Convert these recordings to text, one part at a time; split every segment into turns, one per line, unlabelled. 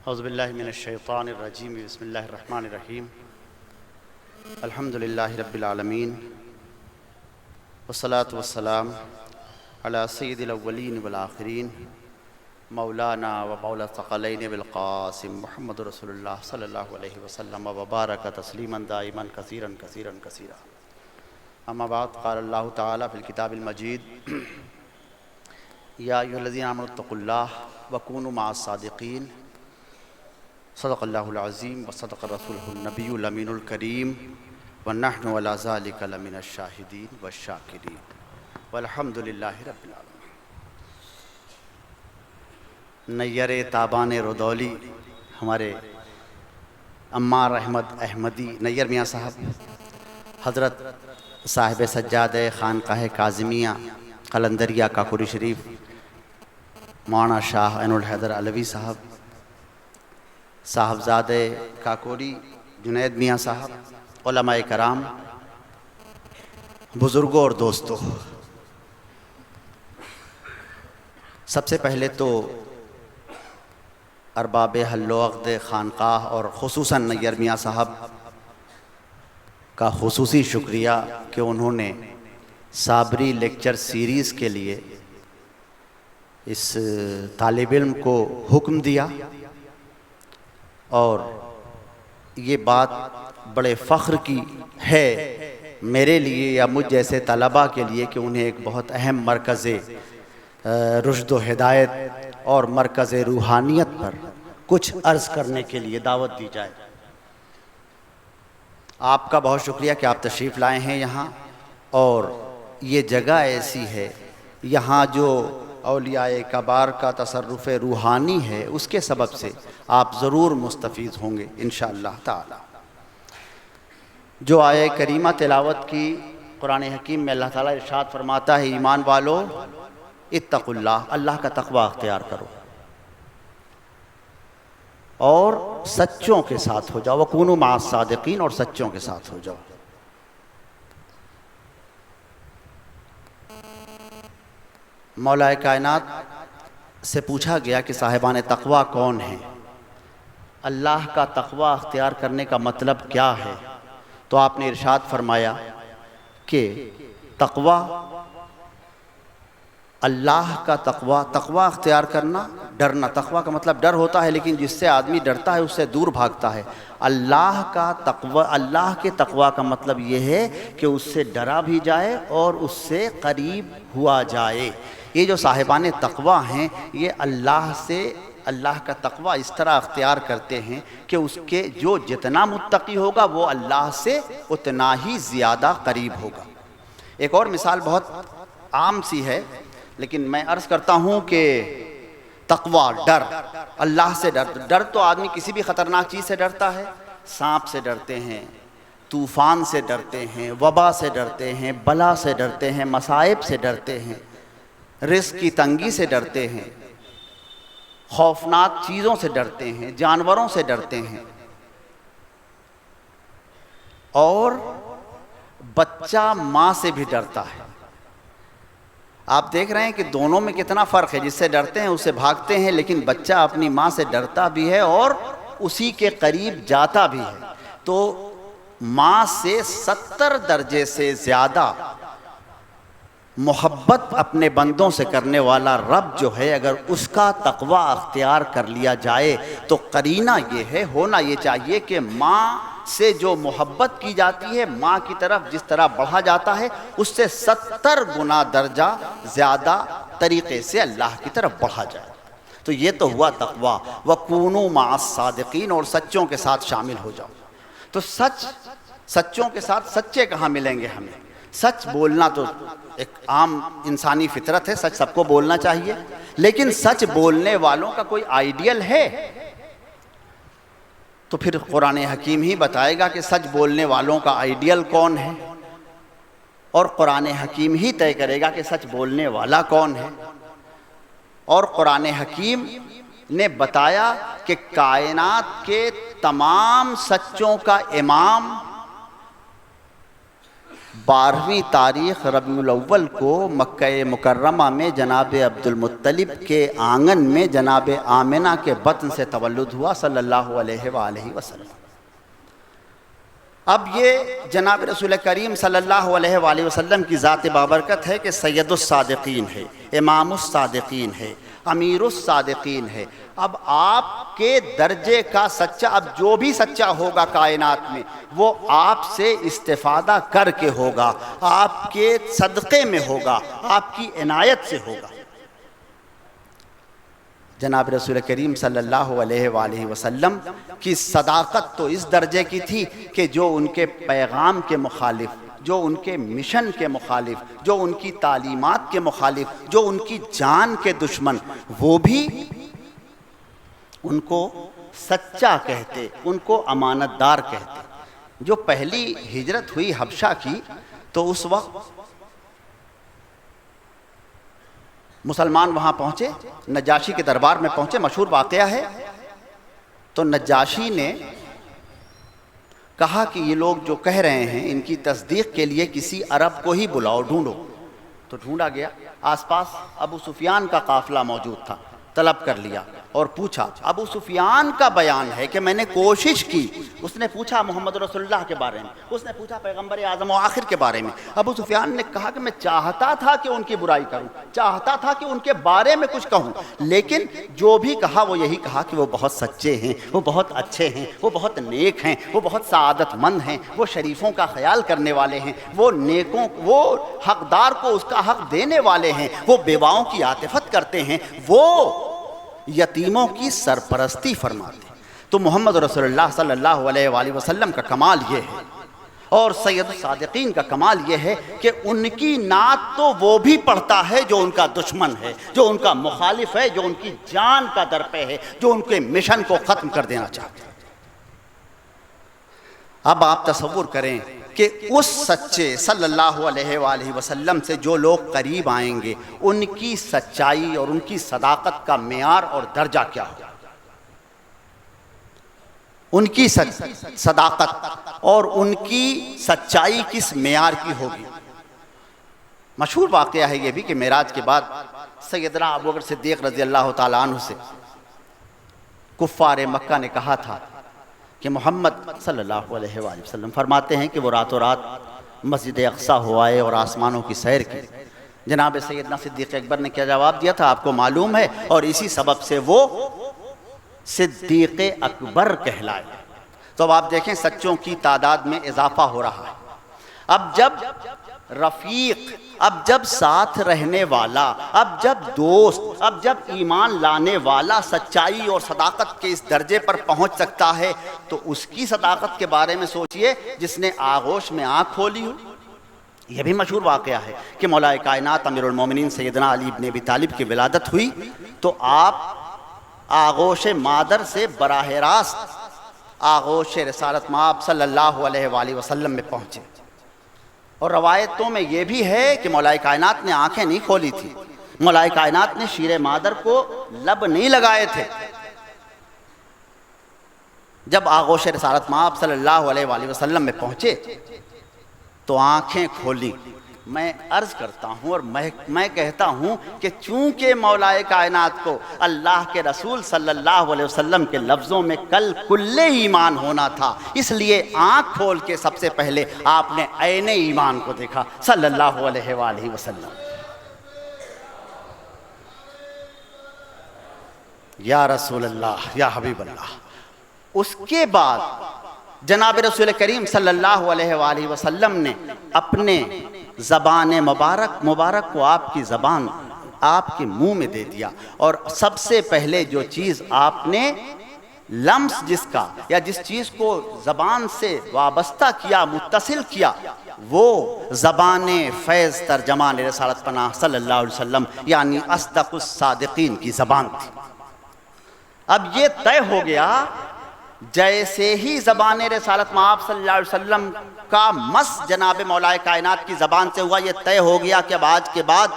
اعوذ باللہ من الشیطان الرجیم بسم اللہ الرحمن الرحیم الحمدللہ رب العالمین والصلاة والسلام علی سید الاولین والآخرین مولانا و مولا الثقلین بالقاسم محمد رسول اللہ صلی اللہ علیہ وسلم وبارک تسلیما دائما کثیرا کثیرا کثیرا اما بعد قال اللہ تعالی فی الکتاب المجید یا ایھا الذین آمنوا اتقوا اللہ وکونوا مع الصادقین صدق اللہ العظیم وصدق رسولہ النبی الامین الکریم ونحن علی ذلک لمن الشاہدین والشاکرین والحمد للہ رب العالمین۔ نیر تابان رودولی ہمارے عمار احمد احمدی نیر میاں صاحب، حضرت صاحب سجاد خانقاہ کاظمیہ قلندریہ کاکوری شریف، مولانا شاہ عین الحیدر علوی صاحب، صاحبزادے کاکوری جنید میاں صاحب، علماء کرام، بزرگوں اور دوستوں، سب سے پہلے تو ارباب حل و عقد خانقاہ اور خصوصاً نیر میاں صاحب کا خصوصی شکریہ کہ انہوں نے صابری لیکچر سیریز کے لیے اس طالب علم کو حکم دیا، اور یہ بات بڑے فخر کی ہے میرے لیے یا مجھ جیسے طلباء کے لیے کہ انہیں ایک بہت اہم مرکز رشد و ہدایت اور مرکز روحانیت پر کچھ عرض کرنے کے لیے دعوت دی جائے۔ آپ کا بہت شکریہ کہ آپ تشریف لائے ہیں یہاں، اور یہ جگہ ایسی ہے یہاں جو اولیاء کبار کا تصرف روحانی ہے، اس کے سبب سے آپ ضرور مستفید ہوں گے انشاءاللہ تعالی۔ جو آیہ کریمہ تلاوت کی قرآن حکیم میں اللہ تعالیٰ ارشاد فرماتا ہے، ایمان والو اتقوا اللہ، اللہ کا تقوی اختیار کرو اور سچوں کے ساتھ ہو جاؤ، وکونوا مع الصادقین، اور سچوں کے ساتھ ہو جاؤ۔ مولا کائنات سے پوچھا گیا کہ صاحبان تقوی کون ہیں، اللہ کا تقوی اختیار کرنے کا مطلب کیا ہے؟ تو آپ نے ارشاد فرمایا کہ تقوی، اللہ کا تقوی اختیار کرنا، ڈرنا۔ تقوی کا مطلب ڈر ہوتا ہے، لیکن جس سے آدمی ڈرتا ہے اس سے دور بھاگتا ہے۔ اللہ کا تقوی، اللہ کے تقوی کا مطلب یہ ہے کہ اس سے ڈرا بھی جائے اور اس سے قریب ہوا جائے۔ یہ جو صاحبان تقوی ہیں، یہ اللہ کا تقوی اس طرح اختیار کرتے ہیں کہ اس کے جو جتنا متقی ہوگا وہ اللہ سے اتنا ہی زیادہ قریب ہوگا۔ ایک اور مثال بہت عام سی ہے، لیکن میں عرض کرتا ہوں کہ تقوی، ڈر، اللہ سے ڈر تو آدمی کسی بھی خطرناک چیز سے ڈرتا ہے، سانپ سے ڈرتے ہیں، طوفان سے ڈرتے ہیں، وبا سے ڈرتے ہیں، بلا سے ڈرتے ہیں، مصائب سے ڈرتے ہیں، رزق کی تنگی سے ڈرتے ہیں، خوفناک چیزوں سے ڈرتے ہیں، جانوروں سے ڈرتے ہیں، اور بچہ ماں سے بھی ڈرتا ہے۔ آپ دیکھ رہے ہیں کہ دونوں میں کتنا فرق ہے، جس سے ڈرتے ہیں اس سے بھاگتے ہیں، لیکن بچہ اپنی ماں سے ڈرتا بھی ہے اور اسی کے قریب جاتا بھی ہے۔ تو ماں سے 70 درجے سے زیادہ محبت اپنے بندوں سے کرنے والا رب جو ہے، اگر اس کا تقوی اختیار کر لیا جائے تو قرینہ یہ ہے، ہونا یہ چاہیے کہ ماں سے جو محبت کی جاتی ہے، ماں کی طرف جس طرح بڑھا جاتا ہے، اس سے 70 گنا درجہ زیادہ طریقے سے اللہ کی طرف بڑھا جائے۔ تو یہ تو ہوا تقوی، وَكُونُوا مَعَ الصَّادِقِينَ، اور سچوں کے ساتھ شامل ہو جاؤ۔ تو سچوں کے ساتھ سچے کہاں ملیں گے ہمیں؟ سچ بولنا تو ایک عام انسانی فطرت ہے، سچ سب کو بولنا چاہیے، لیکن سچ بولنے والوں کا کوئی آئیڈیل ہے؟ تو پھر قرآن حکیم ہی بتائے گا کہ سچ بولنے والوں کا آئیڈیل کون ہے، اور قرآن حکیم ہی طے کرے گا کہ سچ بولنے والا کون ہے۔ اور قرآن حکیم نے بتایا کہ کائنات کے تمام سچوں کا امام 12ویں تاریخ ربیع الاول کو مکہ مکرمہ میں جناب عبد المطلب کے آنگن میں جناب آمنہ کے بطن سے تولد ہوا صلی اللہ علیہ وآلہ وسلم۔ اب یہ جناب رسول کریم صلی اللہ علیہ وآلہ وسلم کی ذات بابرکت ہے کہ سید الصادقین ہے، امام الصادقین ہے، امیر الصادقین ہے۔ اب آپ کے درجے کا سچا، اب جو بھی سچا ہوگا کائنات میں وہ آپ سے استفادہ کر کے ہوگا، آپ کے صدقے میں ہوگا، آپ کی عنایت سے ہوگا۔ جناب رسول کریم صلی اللہ علیہ وآلہ وسلم کی صداقت تو اس درجے کی تھی کہ جو ان کے پیغام کے مخالف، جو ان کے مشن کے مخالف، جو ان کی تعلیمات کے مخالف، جو ان کی جان کے دشمن، وہ بھی ان کو سچا کہتے، ان کو امانت دار کہتے۔ جو پہلی ہجرت ہوئی حبشہ کی تو اس وقت مسلمان وہاں پہنچے، نجاشی کے دربار میں پہنچے، مشہور واقعہ ہے۔ تو نجاشی نے کہا کہ یہ لوگ جو کہہ رہے ہیں ان کی تصدیق کے لیے کسی عرب کو ہی بلاؤ، ڈھونڈو۔ تو ڈھونڈا گیا، آس پاس ابو سفیان کا قافلہ موجود تھا، طلب کر لیا اور پوچھا۔ ابو سفیان کا بیان ہے کہ میں نے کوشش کی، اس نے پوچھا محمد رسول اللہ کے بارے میں، اس نے پوچھا پیغمبر اعظم و آخر کے بارے میں۔ ابو سفیان نے کہا کہ میں چاہتا تھا کہ ان کی برائی کروں، چاہتا تھا کہ ان کے بارے میں کچھ کہوں، لیکن جو بھی کہا وہ یہی کہا کہ وہ بہت سچے ہیں، وہ بہت اچھے ہیں، وہ بہت نیک ہیں، وہ بہت سعادت مند ہیں، وہ شریفوں کا خیال کرنے والے ہیں، وہ نیکوں، وہ حقدار کو اس کا حق دینے والے ہیں، وہ بیواؤں کی عاطفت کرتے ہیں، وہ یتیموں کی سرپرستی فرماتے ہیں۔ تو محمد رسول اللہ صلی اللہ علیہ وآلہ وسلم کا کمال یہ ہے، اور سید الصادقین کا کمال یہ ہے کہ ان کی نعت تو وہ بھی پڑھتا ہے جو ان کا دشمن ہے، جو ان کا مخالف ہے، جو ان کی جان کا درپے ہے، جو ان کے مشن کو ختم کر دینا چاہتے ہیں۔ اب آپ تصور کریں کہ اس سچے صلی اللہ علیہ وآلہ وسلم سے جو لوگ قریب آئیں گے ان کی سچائی اور ان کی صداقت کا معیار اور درجہ کیا ہوگا، ان کی صداقت اور ان کی سچائی کس معیار کی ہوگی۔ مشہور واقعہ ہے یہ بھی کہ معراج کے بعد سیدنا ابوبکر صدیق رضی اللہ تعالیٰ عنہ سے کفار مکہ نے کہا تھا کہ محمد صلی اللہ علیہ وآلہ وسلم فرماتے ہیں کہ وہ راتوں رات مسجد اقصیٰ ہو آئے اور آسمانوں کی سیر کی۔ جناب سیدنا صدیق اکبر نے کیا جواب دیا تھا آپ کو معلوم ہے، اور اسی سبب سے وہ صدیق اکبر کہلائے۔ تو اب آپ دیکھیں سچوں کی تعداد میں اضافہ ہو رہا ہے۔ اب جب رفیق، اب جب ساتھ رہنے والا، اب جب دوست، اب جب ایمان لانے والا سچائی اور صداقت کے اس درجے پر پہنچ سکتا ہے تو اس کی صداقت کے بارے میں سوچئے جس نے آغوش میں آنکھ کھولی ہو۔ یہ بھی مشہور واقعہ ہے کہ مولا کائنات امیر المومنین سیدنا علی بن ابی طالب کی ولادت ہوئی تو آپ آغوش مادر سے براہ راست آغوش رسالت مآب صلی اللہ علیہ وآلہ وسلم میں پہنچے۔ اور روایتوں میں یہ بھی ہے کہ مولا کائنات نے آنکھیں نہیں کھولی تھی، مولا کائنات نے شیر مادر کو لب نہیں لگائے تھے۔ جب آغوش رسالت مآب صلی اللہ علیہ وآلہ وسلم میں پہنچے تو آنکھیں کھولی۔ میں عرض کرتا ہوں اور میں کہتا ہوں کہ چونکہ مولا کائنات کو اللہ کے رسول صلی اللہ علیہ وسلم کے لفظوں میں کل ایمان ہونا تھا، اس لیے آنکھ کھول کے سب سے پہلے آپ نے عین ایمان کو دیکھا صلی اللہ علیہ وآلہ وسلم۔ یا رسول اللہ، یا حبیب اللہ۔ اس کے بعد جناب رسول کریم صلی اللہ علیہ وآلہ وسلم نے اپنے زبان مبارک کو آپ کی زبان آپ کے منہ میں دے دیا، اور سب سے پہلے جو چیز آپ نے لمس جس کا یا جس چیز کو زبان سے وابستہ کیا، متصل کیا، وہ زبان فیض ترجمان رسالت پناہ صلی اللہ علیہ وسلم یعنی اصدق الصادقین کی زبان تھی۔ اب یہ طے ہو گیا جیسے ہی زبان رسالت مآب صلی اللہ علیہ وسلم کا مس جناب مولا کائنات کی زبان سے ہوا، یہ طے ہو گیا کہ اب آج کے بعد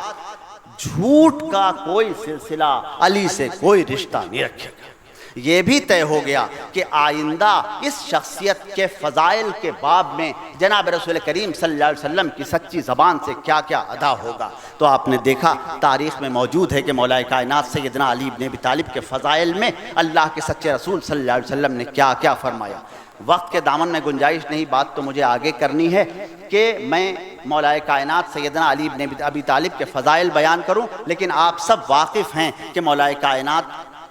جھوٹ کا کوئی سلسلہ علی سے کوئی رشتہ نہیں رکھے گا۔ یہ بھی طے ہو گیا کہ آئندہ اس شخصیت کے فضائل کے باب میں جناب رسول کریم صلی اللہ علیہ وسلم کی سچی زبان سے کیا کیا ادا ہوگا۔ تو آپ نے دیکھا تاریخ میں موجود ہے کہ مولا کائنات سیدنا علی بن ابی طالب کے فضائل میں اللہ کے سچے رسول صلی اللہ علیہ وسلم نے کیا کیا فرمایا۔ وقت کے دامن میں گنجائش نہیں، بات تو مجھے آگے کرنی ہے کہ میں مولا کائنات سیدنا علی بن ابی طالب کے فضائل بیان کروں، لیکن آپ سب واقف ہیں کہ مولا کائنات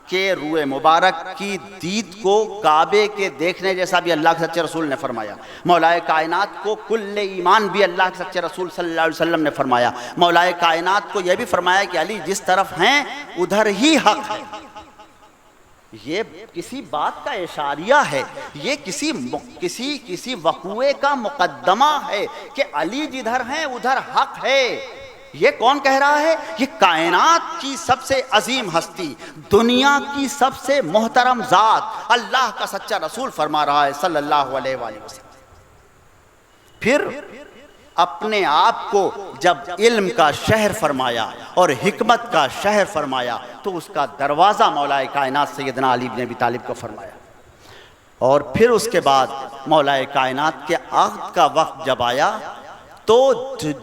کہ روح مبارک کی دید کو کعبے کے دیکھنے جیسا بھی اللہ کے سچے رسول نے فرمایا۔ مولا کائنات کو کل ایمان بھی اللہ کے سچے رسول صلی اللہ علیہ وسلم نے فرمایا۔ مولا کائنات کو یہ بھی فرمایا کہ علی جس طرف ہیں ادھر ہی حق ہے۔ یہ کسی بات کا اشاریہ ہے، یہ کسی وقوعے کا مقدمہ ہے کہ علی جدھر ہیں ادھر حق ہے۔ یہ کون کہہ رہا ہے؟ یہ کائنات کی سب سے عظیم ہستی، دنیا کی سب سے محترم ذات، اللہ کا سچا رسول فرما رہا ہے صلی اللہ علیہ وآلہ وسلم۔ پھر اپنے آپ کو جب علم کا شہر فرمایا اور حکمت کا شہر فرمایا تو اس کا دروازہ مولا کائنات سیدنا علی بن ابی طالب کو فرمایا۔ اور پھر اس کے بعد مولا کائنات کے عقد کا وقت جب آیا تو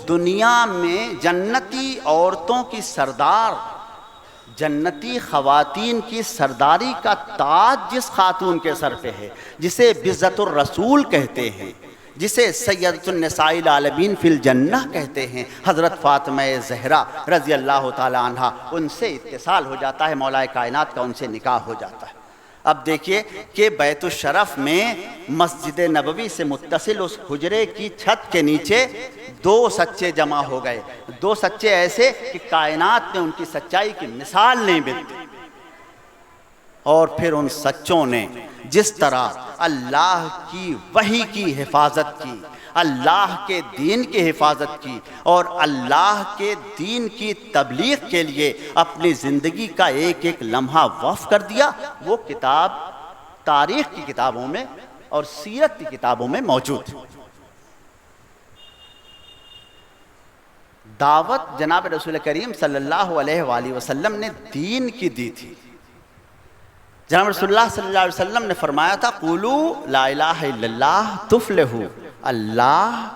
دنیا میں جنتی عورتوں کی سردار، جنتی خواتین کی سرداری کا تاج جس خاتون کے سر پہ ہے، جسے بزت الرسول کہتے ہیں، جسے سیدۃ النساء العالمین فی الجنہ کہتے ہیں، حضرت فاطمہ زہرا رضی اللہ تعالی عنہ، ان سے اتصال ہو جاتا ہے، مولا کائنات کا ان سے نکاح ہو جاتا ہے۔ اب دیکھیے کہ بیت الشرف میں مسجد نبوی سے متصل اس حجرے کی چھت کے نیچے دو سچے جمع ہو گئے، دو سچے ایسے کہ کائنات میں ان کی سچائی کی مثال نہیں ملتی۔ اور پھر ان سچوں نے جس طرح اللہ کی وحی کی حفاظت کی، اللہ کے دین کی حفاظت کی اور اللہ کے دین کی تبلیغ کے لیے اپنی زندگی کا ایک ایک لمحہ وقف کر دیا، وہ کتاب تاریخ کی کتابوں میں اور سیرت کی کتابوں میں موجود ہے۔ دعوت جناب رسول کریم صلی اللہ علیہ وآلہ وسلم نے دین کی دی تھی۔ جناب رسول اللہ صلی اللہ علیہ وسلم نے فرمایا تھا قولوا لا الہ الا اللہ تفلحوا، اللہ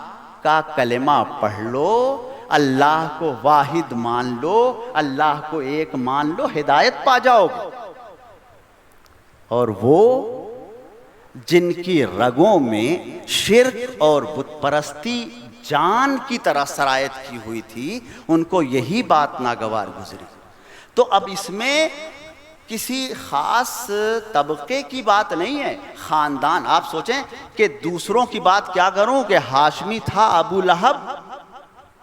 کا کلمہ پڑھ لو، اللہ کو واحد مان لو، اللہ کو ایک مان لو، ہدایت پا جاؤ گے۔ اور وہ جن کی رگوں میں شرک اور بت پرستی جان کی طرح سرایت کی ہوئی تھی، ان کو یہی بات ناگوار گزری۔ تو اب اس میں کسی خاص طبقے کی بات نہیں ہے، خاندان۔ آپ سوچیں کہ دوسروں کی بات کیا کروں کہ ہاشمی تھا ابو لہب،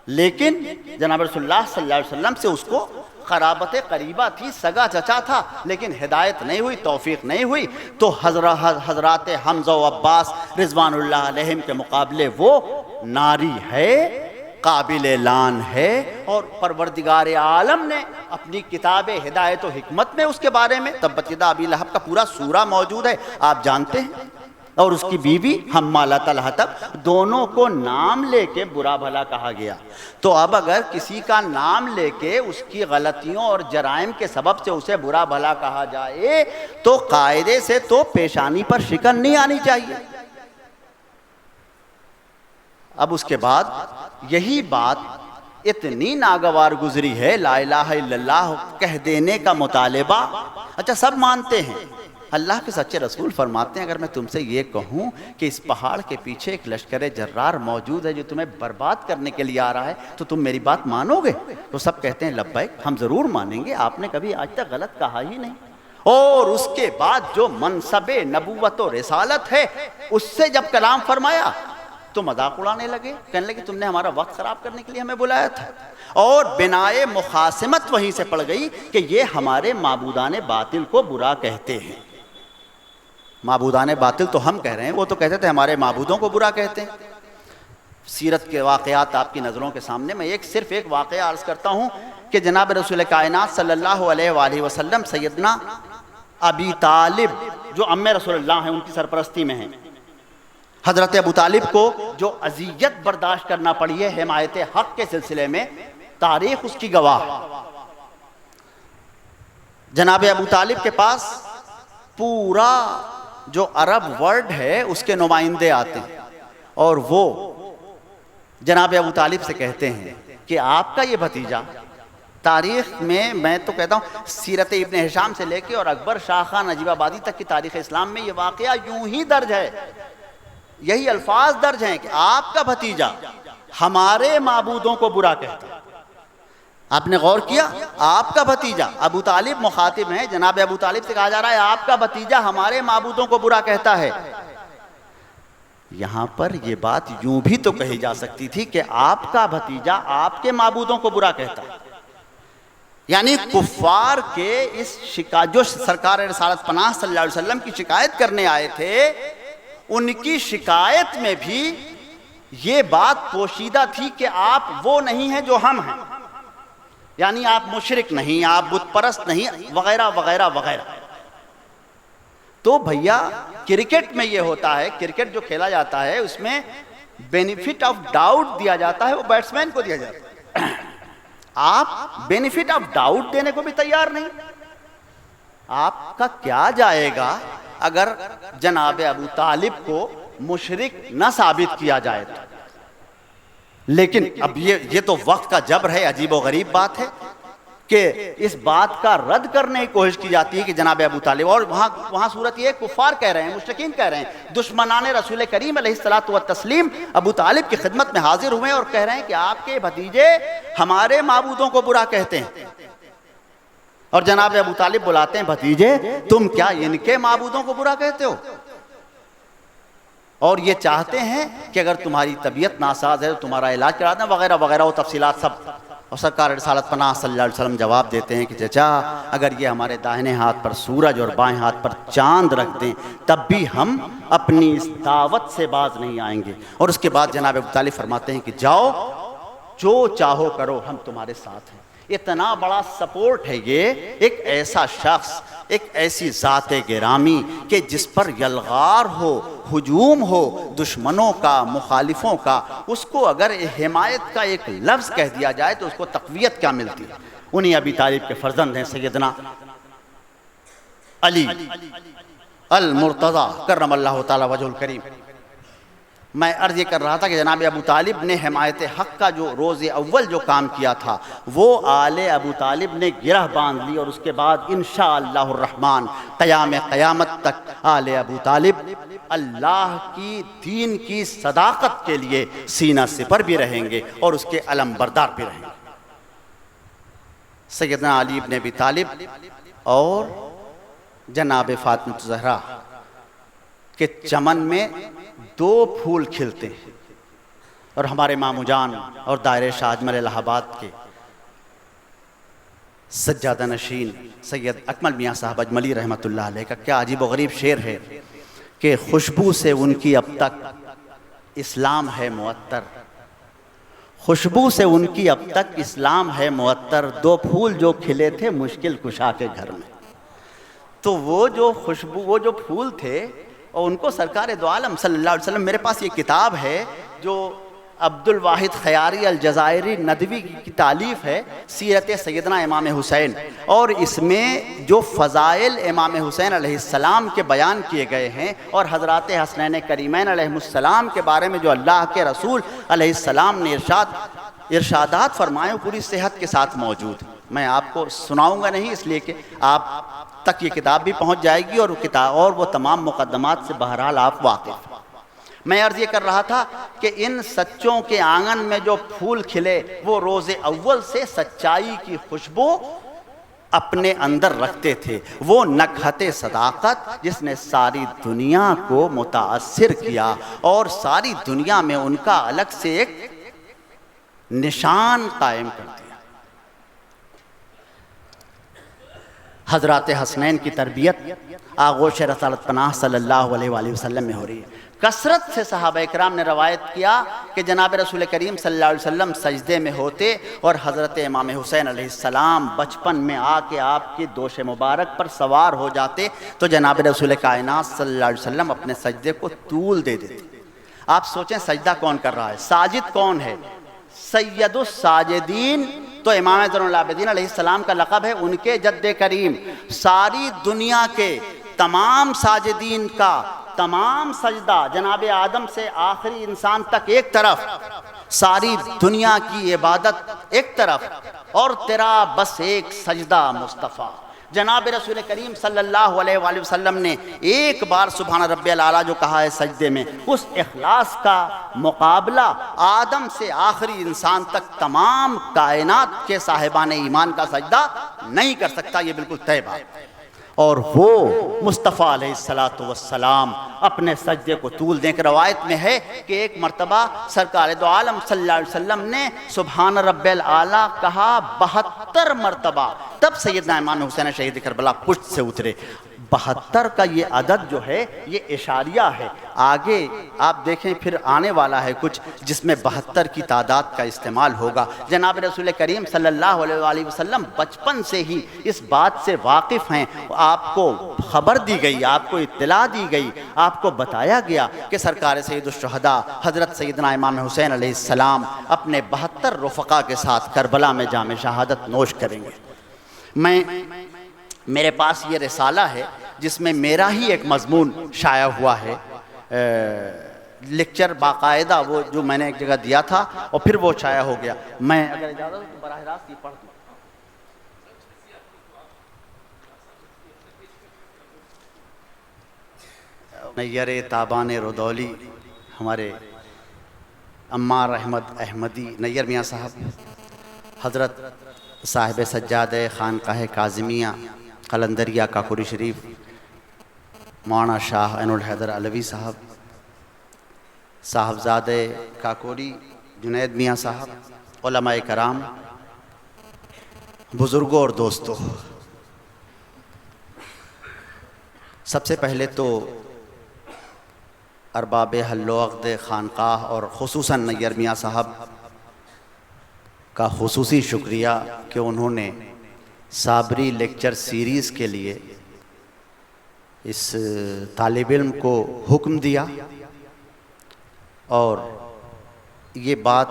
لیکن جناب رسول اللہ صلی اللہ علیہ وسلم سے اس کو قرابت قریبہ تھی، سگا چچا تھا، لیکن ہدایت نہیں ہوئی، توفیق نہیں ہوئی۔ تو حضرات حمزہ و عباس رضوان اللہ علیہم کے مقابلے وہ ناری ہے، قابل لان ہے، اور پروردگار عالم نے اپنی کتاب ہدایت و حکمت میں اس کے بارے میں تبت یدا ابی لہب کا پورا سورہ موجود ہے، آپ جانتے ہیں۔ اور اس کی بیوی حمالۃ الحطب، دونوں کو نام لے کے برا بھلا کہا گیا۔ تو اب اگر کسی کا نام لے کے اس کی غلطیوں اور جرائم کے سبب سے اسے برا بھلا کہا جائے تو قاعدے سے تو پیشانی پر شکن نہیں آنی چاہیے۔ اب اس کے بعد یہی بات اتنی ناگوار گزری ہے، لا الہ الا اللہ کہہ دینے کا مطالبہ۔ اچھا سب مانتے ہیں، اللہ کے سچے رسول فرماتے ہیں اگر میں تم سے یہ کہوں کہ اس پہاڑ کے پیچھے ایک لشکر جرار موجود ہے جو تمہیں برباد کرنے کے لیے آ رہا ہے، تو تم میری بات مانو گے؟ تو سب کہتے ہیں لبیک، ہم ضرور مانیں گے، آپ نے کبھی آج تک غلط کہا ہی نہیں۔ اور اس کے بعد جو منصب نبوت و رسالت ہے اس سے جب کلام فرمایا تو مذاق اڑانے لگے، کہنے لگے تم نے ہمارا وقت خراب کرنے کے لیے ہمیں بلایا تھا۔ اور بنائے مخاصمت وہیں سے پڑ گئی کہ یہ ہمارے معبودان باطل کو برا کہتے ہیں۔ معبودان باطل تو ہم کہہ رہے ہیں، وہ تو کہتے تھے ہمارے معبودوں کو برا کہتے ہیں۔ سیرت کے واقعات آپ کی نظروں کے سامنے، میں صرف ایک واقعہ عرض کرتا ہوں کہ جناب رسول کائنات صلی اللہ علیہ وآلہ وسلم سیدنا ابی طالب جو عم رسول اللہ ہیں، ان کی سرپرستی میں ہیں، حضرت ابو طالب کو جو اذیت برداشت کرنا پڑی ہے حمایت حق کے سلسلے میں، تاریخ اس کی گواہ۔ جناب ابو طالب کے پاس پورا جو عرب ورلڈ ہے اس کے نمائندے آتے ہیں اور وہ جناب ابو طالب سے کہتے ہیں کہ آپ کا یہ بھتیجا تاریخ میں تو کہتا ہوں سیرت ابن ہشام سے لے کے اور اکبر شاہ خان نجیب آبادی تک کی تاریخ اسلام میں یہ واقعہ یوں ہی درج ہے، یہی الفاظ درج ہیں کہ آپ کا بھتیجا ہمارے معبودوں کو برا کہتا ہے۔ آپ نے غور کیا؟ آپ کا بھتیجا، ابو طالب مخاطب ہیں، جناب ابو طالب سے کہا جا رہا ہے آپ کا بھتیجا ہمارے معبودوں کو برا کہتا ہے۔ یہاں پر یہ بات یوں بھی تو کہی جا سکتی تھی کہ آپ کا بھتیجا آپ کے معبودوں کو برا کہتا ہے، یعنی کفار کے اس شکایت جو سرکار رسالت پناہ صلی اللہ علیہ وسلم کی شکایت کرنے آئے تھے، ان کی شکایت میں بھی یہ بات پوشیدہ تھی کہ آپ وہ نہیں ہیں جو ہم ہیں، یعنی آپ مشرک نہیں، آپ بت پرست نہیں، وغیرہ وغیرہ وغیرہ۔ تو بھیا کرکٹ میں یہ ہوتا ہے، کرکٹ جو کھیلا جاتا ہے اس میں بینیفٹ آف ڈاؤٹ دیا جاتا ہے، وہ بیٹسمین کو دیا جاتا ہے۔ آپ بینیفٹ آف ڈاؤٹ دینے کو بھی تیار نہیں۔ آپ کا کیا جائے گا اگر جناب ابو طالب کو مشرک نہ ثابت کیا جائے تو؟ لیکن اب یہ تو وقت کا جبر ہے، عجیب و غریب بات ہے کہ اس بات کا رد کرنے کی کوشش کی جاتی ہے کہ جناب ابو طالب، اور وہاں صورت یہ کفار کہہ رہے ہیں، مشرکین کہہ رہے ہیں، دشمنان رسول کریم علیہ الصلوۃ والتسلیم ابو طالب کی خدمت میں حاضر ہوئے اور کہہ رہے ہیں کہ آپ کے بھتیجے ہمارے معبودوں کو برا کہتے ہیں، اور جناب ابو طالب بلاتے ہیں بھتیجے تم کیا ان کے معبودوں کو برا کہتے ہو؟ اور یہ چاہتے ہیں کہ اگر تمہاری طبیعت ناساز ہے تو تمہارا علاج کرا دیں، وغیرہ وغیرہ، وہ تفصیلات سب۔ اور سرکار رسالت پناہ صلی اللہ علیہ وسلم جواب دیتے ہیں کہ چچا اگر یہ ہمارے داہنے ہاتھ پر سورج اور بائیں ہاتھ پر چاند رکھ دیں تب بھی ہم اپنی اس دعوت سے باز نہیں آئیں گے۔ اور اس کے بعد جناب ابو طالب فرماتے ہیں کہ جاؤ جو چاہو کرو، ہم تمہارے ساتھ ہیں۔ اتنا بڑا سپورٹ ہے یہ، ایک ایسا شخص، ایک ایسی ذات گرامی کہ جس پر یلغار ہو، ہجوم ہو دشمنوں کا، مخالفوں کا، اس کو اگر حمایت کا ایک لفظ کہہ دیا جائے تو اس کو تقویت کیا ملتی ہے۔ انہی ابی طالب کے فرزند ہیں سیدنا علی المرتضی کرم اللہ تعالی وجہ الکریم۔ میں عرض یہ کر رہا تھا کہ جناب ابو طالب نے حمایت حق کا جو روز اول جو کام کیا تھا وہ آل ابو طالب نے گرہ باندھ لی، اور اس کے بعد انشاءاللہ الرحمن قیامت تک آل ابو طالب اللہ کی دین کی صداقت کے لیے سینہ سپر بھی رہیں گے اور اس کے علم بردار بھی رہیں گے۔ سیدنا علی بن ابی طالب اور جناب فاطمہ الزہرا کے چمن میں دو پھول کھلتے ہیں، اور ہمارے مامو جان اور دائرہ شاہ اجمل الہ آباد کے سجادہ نشین سید اکمل میاں صاحب اجملی رحمۃ اللہ علیہ کا کیا عجیب و غریب شعر ہے کہ خوشبو سے ان کی اب تک اسلام ہے معطر، خوشبو سے ان کی اب تک اسلام ہے معطر، دو پھول جو کھلے تھے مشکل کشا کے گھر میں۔ تو وہ جو خوشبو، وہ جو پھول تھے، اور ان کو سرکار دو عالم صلی اللہ علیہ وسلم، میرے پاس یہ کتاب ہے جو عبد الواحد خیاری الجزائری ندوی کی تالیف ہے، سیرت سیدنا امام حسین، اور اس میں جو فضائل امام حسین علیہ السلام کے بیان کیے گئے ہیں اور حضرات حسنین کریمین علیہ السلام کے بارے میں جو اللہ کے رسول علیہ السلام نے ارشادات فرمائے، پوری صحت کے ساتھ موجود ہیں۔ میں آپ کو سناؤں گا نہیں، اس لیے کہ آپ تک یہ کتاب بھی پہنچ جائے گی، اور وہ تمام مقدمات سے بہرحال آپ واقف۔ میں عرض یہ کر رہا تھا کہ ان سچوں کے آنگن میں جو پھول کھلے وہ روز اول سے سچائی کی خوشبو اپنے اندر رکھتے تھے، وہ نکہت صداقت جس نے ساری دنیا کو متاثر کیا اور ساری دنیا میں ان کا الگ سے ایک نشان قائم کر دیا۔ حضرات حسنین کی تربیت آغوش رسالت پناہ صلی اللہ علیہ وآلہ وسلم میں ہو رہی ہے۔ کثرت سے صحابہ اکرام نے روایت کیا کہ جناب رسول کریم صلی اللہ علیہ وسلم سجدے میں ہوتے اور حضرت امام حسین علیہ السلام بچپن میں آ کے آپ کی دوش مبارک پر سوار ہو جاتے تو جناب رسول کائنات صلی اللہ علیہ وسلم اپنے سجدے کو طول دے دیتے۔ آپ سوچیں سجدہ کون کر رہا ہے، ساجد کون ہے؟ سید الساجدین تو امام زین العابدین علیہ السلام کا لقب ہے، ان کے جد کریم۔ ساری دنیا کے تمام ساجدین کا تمام سجدہ جناب آدم سے آخری انسان تک ایک طرف، ساری دنیا کی عبادت ایک طرف، اور تیرا بس ایک سجدہ مصطفیٰ۔ جناب رسول کریم صلی اللہ علیہ وآلہ وسلم نے ایک بار سبحان ربی الاعلیٰ جو کہا ہے سجدے میں، اس اخلاص کا مقابلہ آدم سے آخری انسان تک تمام کائنات کے صاحبان ایمان کا سجدہ نہیں کر سکتا، یہ بالکل طے بات ہے۔ اور وہ مصطفیٰ علیہ السلام اپنے سجدے کو طول دیں کہ روایت میں ہے کہ ایک مرتبہ سرکار دو عالم صلی اللہ علیہ وسلم نے سبحان رب الاعلیٰ کہا 72 مرتبہ، تب سیدنا امام حسین شہید کربلا پشت سے اترے۔ 72 کا یہ عدد جو ہے یہ اشاریہ ہے، آگے آپ دیکھیں پھر آنے والا ہے کچھ جس میں 72 کی تعداد کا استعمال ہوگا۔ جناب رسول کریم صلی اللہ علیہ وآلہ وسلم بچپن سے ہی اس بات سے واقف ہیں، آپ کو خبر دی گئی، آپ کو اطلاع دی گئی، آپ کو بتایا گیا کہ سرکار سید الشہداء حضرت سیدنا امام حسین علیہ السلام اپنے 72 رفقا کے ساتھ کربلا میں جام شہادت نوش کریں گے۔ میرے پاس یہ رسالہ ہے جس میں میرا ہی ایک مضمون شائع ہوا ہے، لیکچر باقاعدہ وہ جو میں نے ایک جگہ دیا تھا اور پھر وہ شائع ہو گیا۔ میں اگر اجازت ہو تو براہ راست یہ پڑھ دوں۔ نیر تابان ردولی ہمارے عمار احمد احمدی نیر میاں صاحب، حضرت صاحب سجاد خانقاہ کاظمیہ قلندریہ کاکوری شریف، مولانا شاہ عین الحیدر علوی صاحب، صاحبزادے کاکوری جنید میاں صاحب، علماء کرام، بزرگوں اور دوستوں، سب سے پہلے تو ارباب حل و عقد خانقاہ اور خصوصاً نیر میاں صاحب کا خصوصی شکریہ کہ انہوں نے صابری لیکچر سیریز کے لیے اس طالب علم کو حکم دیا، اور یہ بات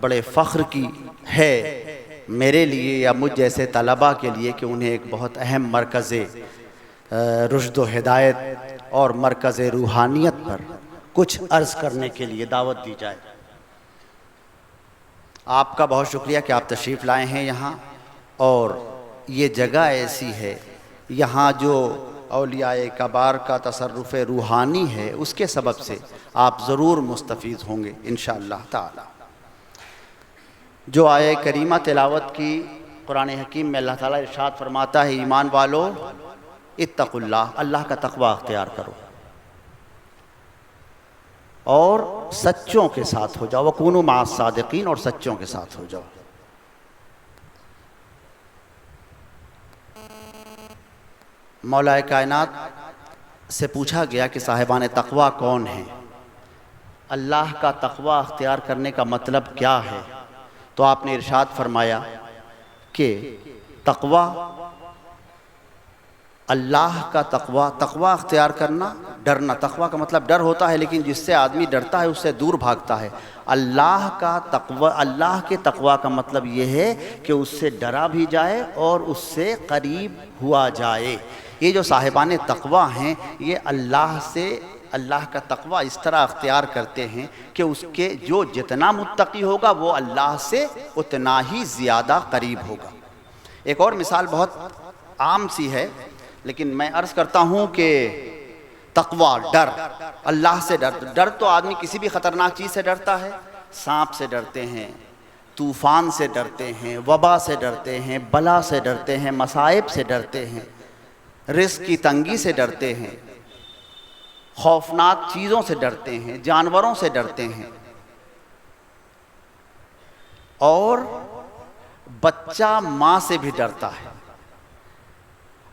بڑے فخر کی ہے میرے لیے یا مجھ جیسے طلباء کے لیے کہ انہیں ایک بہت اہم مرکز رشد و ہدایت اور مرکز روحانیت پر کچھ عرض کرنے کے لیے دعوت دی جائے۔ آپ کا بہت شکریہ کہ آپ تشریف لائے ہیں یہاں، اور یہ جگہ ایسی ہے یہاں جو اولیاء کبار کا تصرف روحانی ہے اس کے سبب سے آپ ضرور مستفید ہوں گے انشاءاللہ تعالی۔ جو آیہ کریمہ تلاوت کی قرآن حکیم میں اللہ تعالیٰ ارشاد فرماتا ہے، ایمان والو اتقوا اللہ، اللہ کا تقوی اختیار کرو اور سچوں کے ساتھ ہو جاؤ، وَكُونُوا مَعَ الصَّادِقِينَ، اور سچوں کے ساتھ ہو جاؤ۔ مولا کائنات سے پوچھا گیا کہ صاحبان تقوی کون ہیں، اللہ کا تقوی اختیار کرنے کا مطلب کیا ہے؟ تو آپ نے ارشاد فرمایا کہ تقوی، اللہ کا تقوی اختیار کرنا، ڈرنا۔ تقوی کا مطلب ڈر ہوتا ہے، لیکن جس سے آدمی ڈرتا ہے اس سے دور بھاگتا ہے۔ اللہ کا تقوی، اللہ کے تقوی کا مطلب یہ ہے کہ اس سے ڈرا بھی جائے اور اس سے قریب ہوا جائے۔ یہ جو صاحبان تقوی ہیں یہ اللہ کا تقوی اس طرح اختیار کرتے ہیں کہ اس کے جو جتنا متقی ہوگا وہ اللہ سے اتنا ہی زیادہ قریب ہوگا۔ ایک اور مثال بہت عام سی ہے، لیکن میں عرض کرتا ہوں کہ تقوی، ڈر، اللہ سے ڈر تو آدمی کسی بھی خطرناک چیز سے ڈرتا ہے، سانپ سے ڈرتے ہیں، طوفان سے ڈرتے ہیں، وبا سے ڈرتے ہیں، بلا سے ڈرتے ہیں، مصائب سے ڈرتے ہیں، رزق کی تنگی سے ڈرتے ہیں، خوفناک چیزوں سے ڈرتے ہیں، جانوروں سے ڈرتے ہیں، اور بچہ ماں سے بھی ڈرتا ہے۔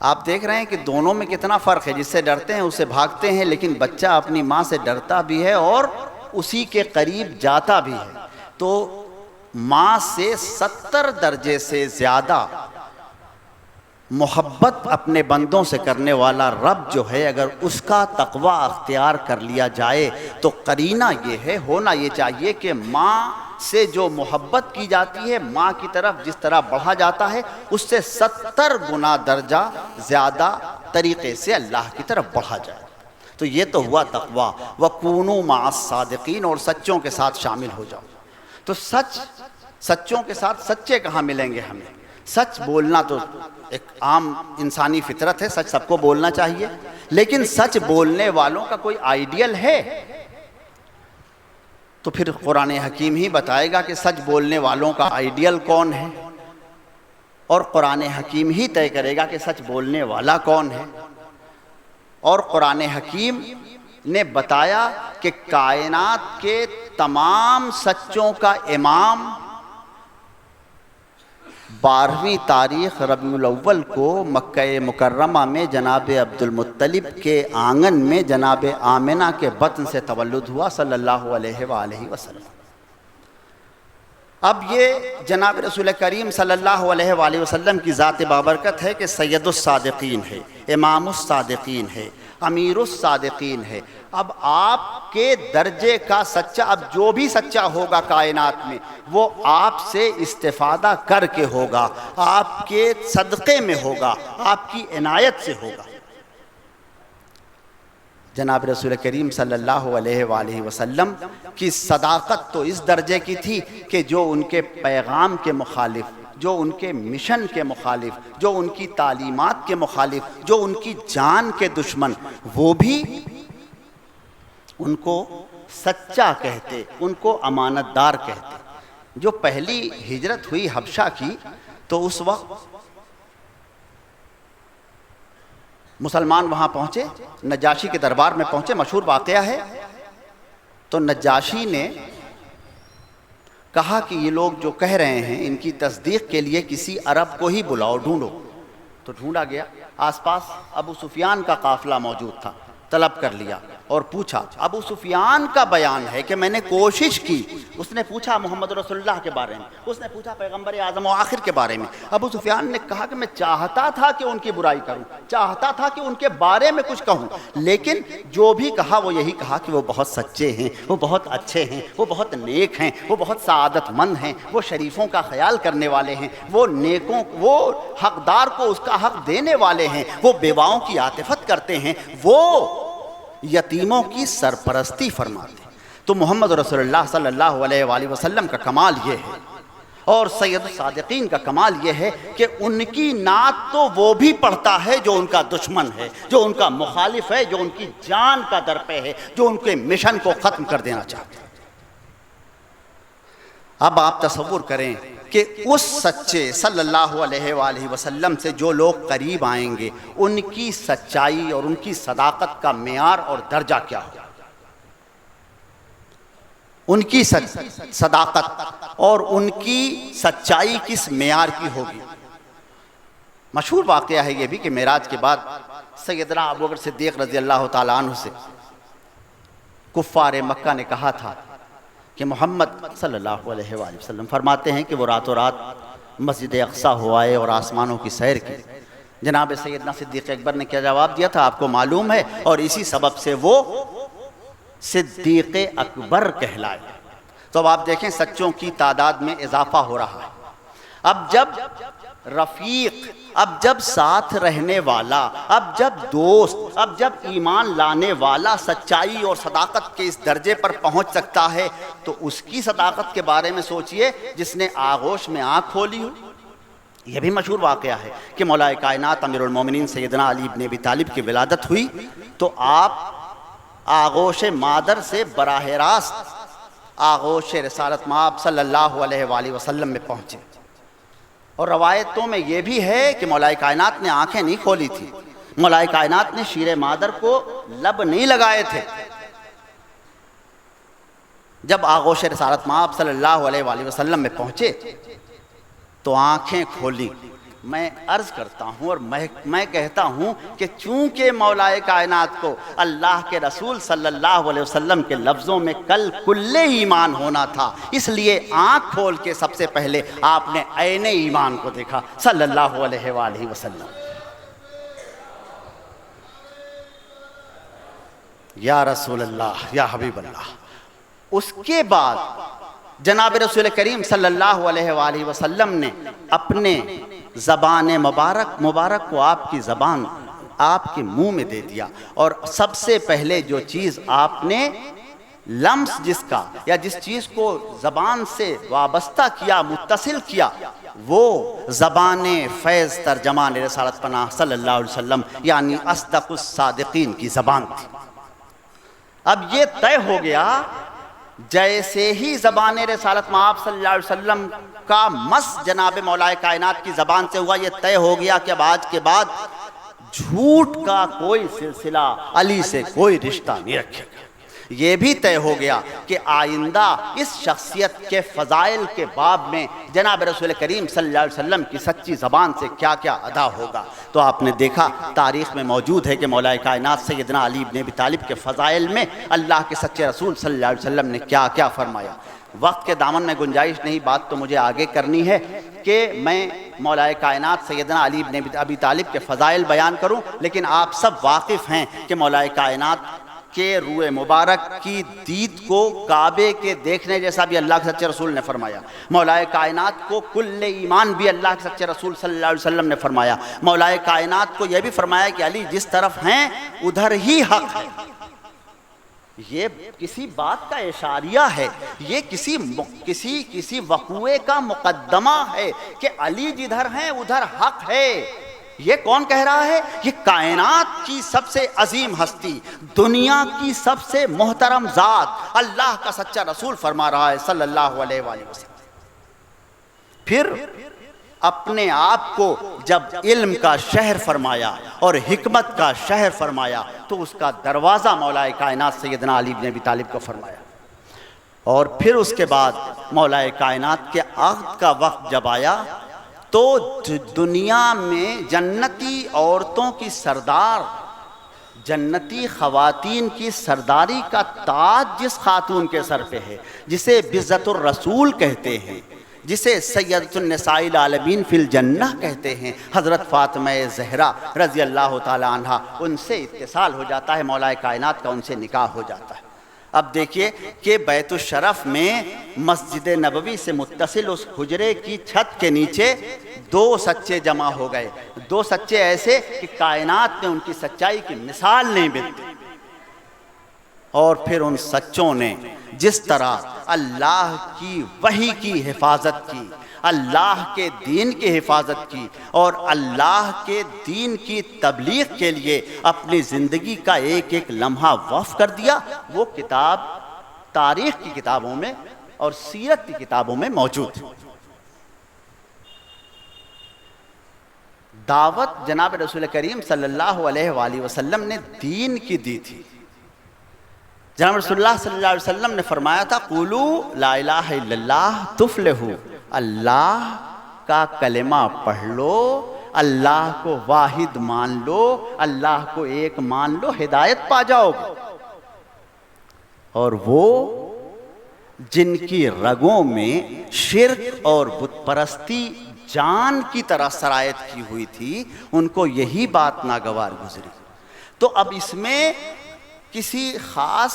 آپ دیکھ رہے ہیں کہ دونوں میں کتنا فرق ہے، جس سے ڈرتے ہیں اس سے بھاگتے ہیں، لیکن بچہ اپنی ماں سے ڈرتا بھی ہے اور اسی کے قریب جاتا بھی ہے۔ تو ماں سے 70 درجے سے زیادہ محبت اپنے بندوں سے کرنے والا رب جو ہے، اگر اس کا تقوی اختیار کر لیا جائے تو قرینہ یہ ہے، ہونا یہ چاہیے کہ ماں سے جو محبت کی جاتی ہے، ماں کی طرف جس طرح بڑھا جاتا ہے، اس سے 70 گنا درجہ زیادہ طریقے سے اللہ کی طرف بڑھا جائے۔ تو یہ تو ہوا تقویٰ، وَكُونُوا مَعَ الصَّادِقِينَ، اور سچوں کے ساتھ شامل ہو جاؤ۔ تو سچوں کے ساتھ سچے کہاں ملیں گے ہمیں؟ سچ بولنا تو ایک عام انسانی فطرت ہے، سچ سب کو بولنا چاہیے، لیکن سچ بولنے والوں کا کوئی آئیڈیل ہے؟ تو پھر قرآن حکیم ہی بتائے گا کہ سچ بولنے والوں کا آئیڈیل کون ہے، اور قرآن حکیم ہی طے کرے گا کہ سچ بولنے والا کون ہے۔ اور قرآن حکیم نے بتایا کہ کائنات کے تمام سچوں کا امام 12ویں تاریخ ربیع الاول کو مکہ مکرمہ میں جناب عبد المطلب کے آنگن میں جناب آمنہ کے بطن سے تولد ہوا صلی اللہ علیہ وآلہ وسلم۔ اب یہ جناب رسول کریم صلی اللہ علیہ وآلہ وسلم کی ذات بابرکت ہے کہ سید الصادقین ہے، امام الصادقین ہے، امیر الصادقین ہے۔ اب آپ کے درجے کا سچا، اب جو بھی سچا ہوگا کائنات میں، وہ آپ سے استفادہ کر کے ہوگا، آپ کے صدقے میں ہوگا، آپ کی عنایت سے ہوگا۔ جناب رسول کریم صلی اللہ علیہ وآلہ وسلم کی صداقت تو اس درجے کی تھی کہ جو ان کے پیغام کے مخالف، جو ان کے مشن کے مخالف، جو ان کی تعلیمات کے مخالف، جو ان کی جان کے دشمن، وہ بھی ان کو سچا کہتے، ان کو امانت دار کہتے۔ جو پہلی ہجرت ہوئی حبشہ کی، تو اس وقت مسلمان وہاں پہنچے، نجاشی کے دربار میں پہنچے، مشہور واقعہ ہے۔ تو نجاشی نے کہا کہ یہ لوگ جو کہہ رہے ہیں ان کی تصدیق کے لیے کسی عرب کو ہی بلاؤ، ڈھونڈو۔ تو ڈھونڈا گیا، آس پاس ابو سفیان کا قافلہ موجود تھا، طلب کر لیا اور پوچھا۔ ابو سفیان کا بیان ہے کہ میں نے کوشش کی، اس نے پوچھا محمد رسول اللہ کے بارے میں، اس نے پوچھا پیغمبر اعظم و آخر کے بارے میں۔ ابو سفیان نے کہا کہ میں چاہتا تھا کہ ان کی برائی کروں، چاہتا تھا کہ ان کے بارے میں کچھ کہوں، لیکن جو بھی کہا وہ یہی کہا کہ وہ بہت سچے ہیں، وہ بہت اچھے ہیں، وہ بہت نیک ہیں، وہ بہت سعادت مند ہیں، وہ شریفوں کا خیال کرنے والے ہیں، وہ نیکوں، وہ حقدار کو اس کا حق دینے والے ہیں، وہ بیواؤں کی عاطفت کرتے ہیں، وہ یتیموں کی سرپرستی فرماتے ہیں۔ تو محمد رسول اللہ صلی اللہ علیہ وآلہ وسلم کا کمال یہ ہے، اور سید الصادقین کا کمال یہ ہے کہ ان کی نعت تو وہ بھی پڑھتا ہے جو ان کا دشمن ہے، جو ان کا مخالف ہے، جو ان کی جان کا درپے ہے، جو ان کے مشن کو ختم کر دینا چاہتے ہیں۔ اب آپ تصور کریں کہ اس سچے صلی اللہ علیہ وآلہ وسلم سے جو لوگ قریب آئیں گے، ان کی سچائی اور ان کی صداقت کا معیار اور درجہ کیا ہوگا؟ ان کی صداقت اور ان کی سچائی کس معیار کی ہوگی؟ مشہور واقعہ ہے یہ بھی کہ معراج کے بعد سیدنا ابوبکر صدیق رضی اللہ تعالیٰ عنہ سے کفار مکہ نے کہا تھا کہ محمد صلی اللہ علیہ وآلہ وسلم فرماتے ہیں کہ وہ راتوں رات مسجد اقصیٰ ہو آئے اور آسمانوں کی سیر کی۔ جناب سیدنا صدیق اکبر نے کیا جواب دیا تھا آپ کو معلوم ہے، اور اسی سبب سے وہ صدیق اکبر کہلائے۔ تو اب آپ دیکھیں سچوں کی تعداد میں اضافہ ہو رہا ہے۔ اب جب رفیق، اب جب ساتھ رہنے والا، اب جب دوست، اب جب ایمان لانے والا سچائی اور صداقت کے اس درجے پر پہنچ سکتا ہے، تو اس کی صداقت کے بارے میں سوچئے جس نے آغوش میں آنکھ کھولی ہو۔ یہ بھی مشہور واقعہ ہے کہ مولا کائنات امیر المومنین سیدنا علی بن ابی طالب کی ولادت ہوئی تو آپ آغوش مادر سے براہ راست آغوش رسالت مآب صلی اللہ علیہ وآلہ وسلم میں پہنچے۔ اور روایتوں میں یہ بھی ہے کہ مولا کائنات نے آنکھیں نہیں کھولی تھی، مولا کائنات نے شیر مادر کو لب نہیں لگائے تھے۔ جب آغوش رسالت مآب صلی اللہ علیہ وآلہ وسلم میں پہنچے تو آنکھیں کھولی۔ میں عرض کرتا ہوں اور میں کہتا ہوں کہ چونکہ مولا کائنات کو اللہ کے رسول صلی اللہ علیہ وسلم کے لفظوں میں کل ایمان ہونا تھا، اس لیے آنکھ کھول کے سب سے پہلے آپ نے عین ایمان کو دیکھا صلی اللہ علیہ وآلہ وسلم۔ یا رسول اللہ، یا حبیب اللہ۔ اس کے بعد جناب رسول کریم صلی اللہ علیہ وآلہ وسلم نے اپنے زبان مبارک کو آپ کی زبان آپ کے منہ میں دے دیا، اور سب سے پہلے جو چیز آپ نے لمس جس کا یا جس چیز کو زبان سے وابستہ کیا، متصل کیا، وہ زبان فیض ترجمان رسالت پناہ صلی اللہ علیہ وسلم یعنی اصدق الصادقین کی زبان تھی۔ اب یہ طے ہو گیا، جیسے ہی زبان رسالت مآب صلی اللہ علیہ وسلم کا مس جناب مولا کائنات کی زبان سے ہوا، یہ طے ہو گیا کہ اب آج کے بعد جھوٹ کا کوئی سلسلہ علی سے کوئی رشتہ نہیں رکھے گا۔ یہ بھی طے ہو گیا کہ آئندہ اس شخصیت کے فضائل کے باب میں جناب رسول کریم صلی اللہ علیہ وسلم کی سچی زبان سے کیا کیا ادا ہوگا۔ تو آپ نے دیکھا تاریخ میں موجود ہے کہ مولا کائنات سیدنا علی بن ابی طالب کے فضائل میں اللہ کے سچے رسول صلی اللہ علیہ وسلم نے کیا کیا فرمایا۔ وقت کے دامن میں گنجائش نہیں، بات تو مجھے آگے کرنی ہے کہ میں مولا کائنات سیدنا علی بن ابی طالب کے فضائل بیان کروں، لیکن آپ سب واقف ہیں کہ مولا کائنات کے روئے مبارک کی دید کو کعبے کے دیکھنے جیسا بھی اللہ کے سچے رسول نے فرمایا۔ مولا کائنات کو کل ایمان بھی اللہ کے سچے رسول صلی اللہ علیہ وسلم نے فرمایا۔ مولا کائنات کو یہ بھی فرمایا کہ علی جس طرف ہیں ادھر ہی حق ہے۔ یہ کسی بات کا اشاریہ ہے، یہ کسی وقوعے کا مقدمہ ہے کہ علی جدھر ہیں ادھر حق ہے۔ یہ کون کہہ رہا ہے؟ یہ کائنات کی سب سے عظیم ہستی، دنیا کی سب سے محترم ذات، اللہ کا سچا رسول فرما رہا ہے صلی اللہ علیہ وآلہ وسلم۔ پھر اپنے آپ کو جب علم کا شہر فرمایا اور حکمت کا شہر فرمایا تو اس کا دروازہ مولا کائنات سیدنا علی بن ابی طالب کو فرمایا۔ اور پھر اس کے بعد مولا کائنات کے عقد کا وقت جب آیا تو دنیا میں جنتی عورتوں کی سردار، جنتی خواتین کی سرداری کا تاج جس خاتون کے سر پہ ہے، جسے بزت الرسول کہتے ہیں، جسے سیدۃ النساء العالمین فی الجنہ کہتے ہیں، حضرت فاطمہ زہرا رضی اللہ تعالی عنہ، ان سے اتصال ہو جاتا ہے، مولا کائنات کا ان سے نکاح ہو جاتا ہے۔ اب دیکھیے کہ بیت الشرف میں مسجد نبوی سے متصل اس حجرے کی چھت کے نیچے دو سچے جمع ہو گئے، دو سچے ایسے کہ کائنات میں ان کی سچائی کی مثال نہیں ملتی۔ اور پھر ان سچوں نے جس طرح اللہ کی وحی کی حفاظت کی، اللہ کے دین کی حفاظت کی اور اللہ کے دین کی تبلیغ کے لیے اپنی زندگی کا ایک ایک لمحہ وقف کر دیا، وہ کتاب تاریخ کی کتابوں میں اور سیرت کی کتابوں میں موجود ہے۔ دعوت جناب رسول کریم صلی اللہ علیہ وآلہ وسلم نے دین کی دی تھی۔ جناب رسول اللہ صلی اللہ علیہ وسلم نے فرمایا تھا قولو لا الہ الا اللہ تفلحو، اللہ کا کلمہ پڑھ لو، اللہ کو واحد مان لو، اللہ کو ایک مان لو، ہدایت پا جاؤ گے۔ اور وہ جن کی رگوں میں شرک اور بت پرستی جان کی طرح سرایت کی ہوئی تھی، ان کو یہی بات ناگوار گزری۔ تو اب اس میں کسی خاص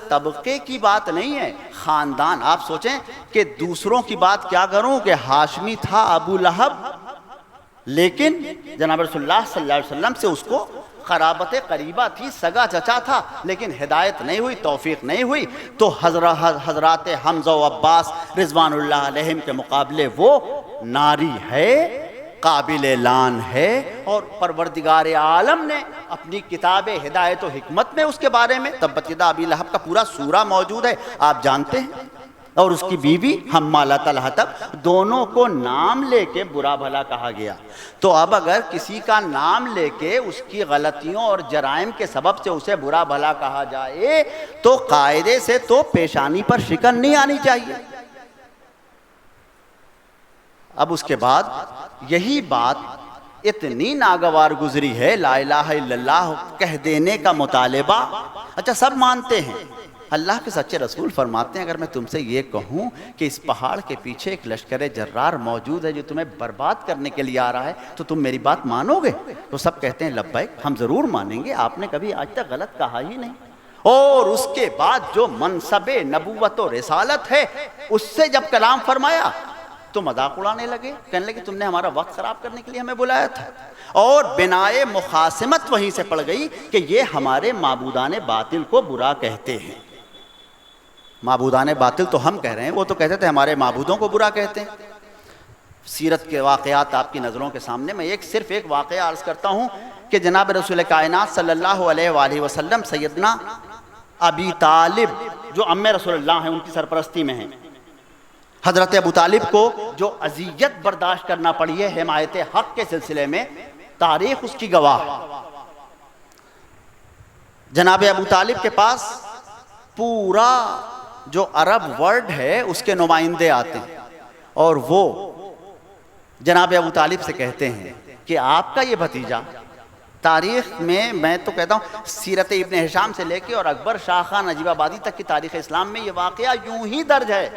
طبقے کی بات نہیں ہے، خاندان۔ آپ سوچیں کہ دوسروں کی بات کیا کروں کہ ہاشمی تھا ابو لہب، لیکن جناب رسول اللہ صلی اللہ علیہ وسلم سے اس کو قرابت قریبہ تھی، سگا چچا تھا، لیکن ہدایت نہیں ہوئی، توفیق نہیں ہوئی۔ تو حضرات حمزہ و عباس رضوان اللہ علیہم کے مقابلے وہ ناری ہے، قابل اعلان ہے، اور پروردگار عالم نے اپنی کتاب ہدایت و حکمت میں اس کے بارے میں تبت یدا ابی لہب کا پورا سورہ موجود ہے، آپ جانتے ہیں۔ اور اس کی بیوی حمالۃ الحطب، دونوں کو نام لے کے برا بھلا کہا گیا۔ تو اب اگر کسی کا نام لے کے اس کی غلطیوں اور جرائم کے سبب سے اسے برا بھلا کہا جائے تو قاعدے سے تو پیشانی پر شکن نہیں آنی چاہیے۔ اب اس کے بعد یہی بات اتنی ناگوار گزری ہے، لا الہ الا اللہ کہہ دینے کا مطالبہ، اچھا سب مانتے ہیں، اللہ کے سچے رسول فرماتے ہیں اگر میں تم سے یہ کہوں کہ اس پہاڑ کے پیچھے ایک لشکر جرار موجود ہے جو تمہیں برباد کرنے کے لیے آ رہا ہے تو تم میری بات مانو گے؟ تو سب کہتے ہیں لبیک، ہم ضرور مانیں گے، آپ نے کبھی آج تک غلط کہا ہی نہیں۔ اور اس کے بعد جو منصب نبوت و رسالت ہے اس سے جب کلام فرمایا تو مذاق اڑانے لگے، کہنے لگے تم نے ہمارا وقت خراب کرنے کے لیے ہمیں بلایا تھا، اور بنائے مخاصمت وہیں سے پڑ گئی کہ یہ ہمارے معبودان باطل کو برا کہتے ہیں۔ معبودان باطل تو ہم کہہ رہے ہیں، وہ تو کہتے تھے ہمارے معبودوں کو برا کہتے ہیں۔ سیرت کے واقعات آپ کی نظروں کے سامنے، میں صرف ایک واقعہ عرض کرتا ہوں کہ جناب رسول کائنات صلی اللہ علیہ وآلہ وسلم سیدنا ابی طالب جو عم رسول اللہ ہیں، ان کی سرپرستی میں ہیں، حضرت ابو طالب کو جو اذیت برداشت کرنا پڑی ہے حمایت حق کے سلسلے میں، تاریخ اس کی گواہ۔ جناب ابو طالب کے پاس پورا جو عرب ورلڈ ہے اس کے نمائندے آتے ہیں، اور وہ جناب ابو طالب سے کہتے ہیں کہ آپ کا یہ بھتیجا، تاریخ میں تو کہتا ہوں سیرت ابن ہشام سے لے کے اور اکبر شاہ خان نجیب آبادی تک کی تاریخ اسلام میں یہ واقعہ یوں ہی درج ہے،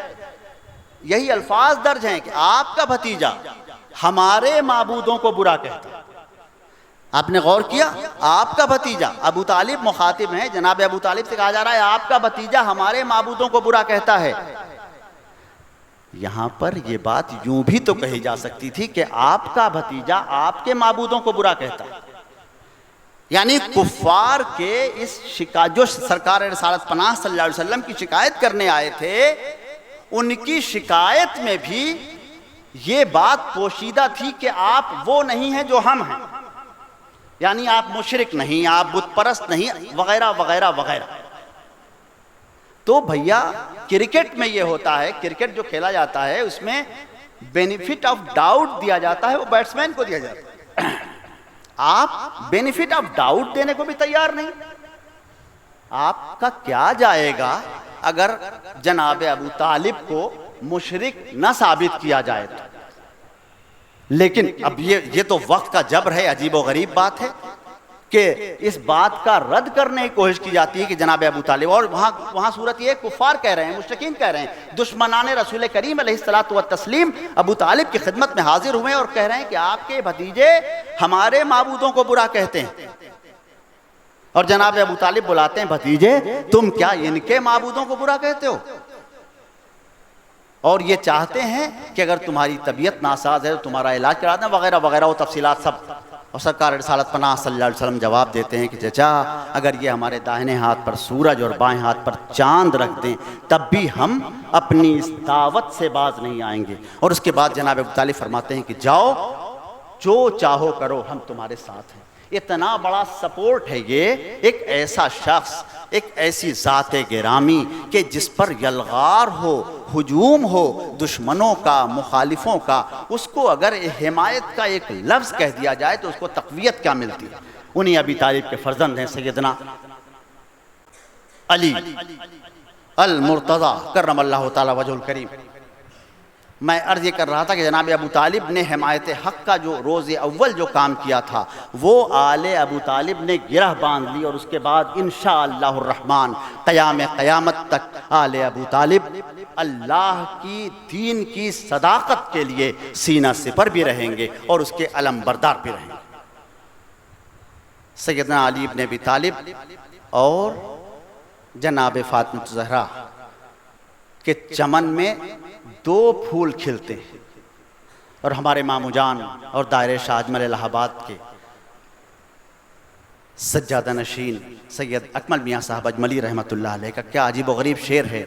یہی الفاظ درج ہیں کہ آپ کا بھتیجا ہمارے معبودوں کو برا کہتا ہے۔ آپ نے غور کیا؟ آپ کا بھتیجا، ابو طالب مخاطب ہیں، جناب ابو طالب سے کہا جا رہا ہے آپ کا بھتیجا ہمارے معبودوں کو برا کہتا ہے۔ یہاں پر یہ بات یوں بھی تو کہی جا سکتی تھی کہ آپ کا بھتیجا آپ کے معبودوں کو برا کہتا ہے، یعنی کفار کے اس شکایت جو سرکار رسالت پناہ صلی اللہ علیہ وسلم کی شکایت کرنے آئے تھے، ان کی شکایت میں بھی یہ بات پوشیدہ تھی کہ آپ وہ نہیں ہیں جو ہم ہیں، یعنی آپ مشرک نہیں، آپ بت پرست نہیں، وغیرہ وغیرہ وغیرہ۔ تو بھیا کرکٹ میں یہ ہوتا ہے، کرکٹ جو کھیلا جاتا ہے اس میں بینیفٹ آف ڈاؤٹ دیا جاتا ہے، وہ بیٹسمین کو دیا جاتا ہے۔ آپ بینیفٹ آف ڈاؤٹ دینے کو بھی تیار نہیں، آپ کا کیا جائے گا اگر جناب ابو طالب کو مشرک نہ ثابت کیا جائے تو۔ لیکن اب یہ تو وقت کا جبر ہے، عجیب و غریب بات ہے کہ اس بات کا رد کرنے کی کوشش کی جاتی ہے کہ جناب ابو طالب، اور وہاں صورت یہ کفار کہہ رہے ہیں، مشرکین کہہ رہے ہیں، دشمنان رسول کریم علیہ الصلوۃ والتسلیم ابو طالب کی خدمت میں حاضر ہوئے اور کہہ رہے ہیں کہ آپ کے بھتیجے ہمارے معبودوں کو برا کہتے ہیں، اور جناب ابو طالب بلاتے ہیں بھتیجے تم کیا ان کے معبودوں کو برا کہتے ہو، اور یہ چاہتے ہیں کہ اگر تمہاری طبیعت ناساز ہے تو تمہارا علاج کرا دیں، وغیرہ وغیرہ، وہ تفصیلات سب۔ اور سرکار رسالت پناہ صلی اللہ علیہ وسلم جواب دیتے ہیں کہ چچا اگر یہ ہمارے داہنے ہاتھ پر سورج اور بائیں ہاتھ پر چاند رکھ دیں تب بھی ہم اپنی اس دعوت سے باز نہیں آئیں گے۔ اور اس کے بعد جناب ابو طالب فرماتے ہیں کہ جاؤ جو چاہو کرو، ہم تمہارے ساتھ ہیں۔ اتنا بڑا سپورٹ ہے یہ، ایک ایسا شخص، ایک ایسی ذات گرامی کہ جس پر یلغار ہو، ہجوم ہو دشمنوں کا، مخالفوں کا، اس کو اگر حمایت کا ایک لفظ کہہ دیا جائے تو اس کو تقویت کیا ملتی ہے۔ انہی ابی طالب کے فرزند ہیں سیدنا علی المرتضی کرم اللہ تعالی وجہ الکریم۔ میں عرض یہ کر رہا تھا کہ جناب ابو طالب نے حمایت حق کا جو روز اول جو کام کیا تھا وہ آل ابو طالب نے گرہ باندھ لی، اور اس کے بعد انشاءاللہ الرحمن قیام قیامت تک آل ابو طالب اللہ کی دین کی صداقت کے لیے سینہ سپر بھی رہیں گے اور اس کے علم بردار بھی رہیں گے۔ سیدنا علی ابن ابی طالب اور جناب فاطمہ زہرا کے چمن میں دو پھول کھلتے ہیں، اور ہمارے مامو جان اور دائرہ شاہ اجمل الہ آباد کے سجادہ نشین سید اکمل میاں صاحب اجملی رحمۃ اللہ علیہ کا کیا عجیب و غریب شعر ہے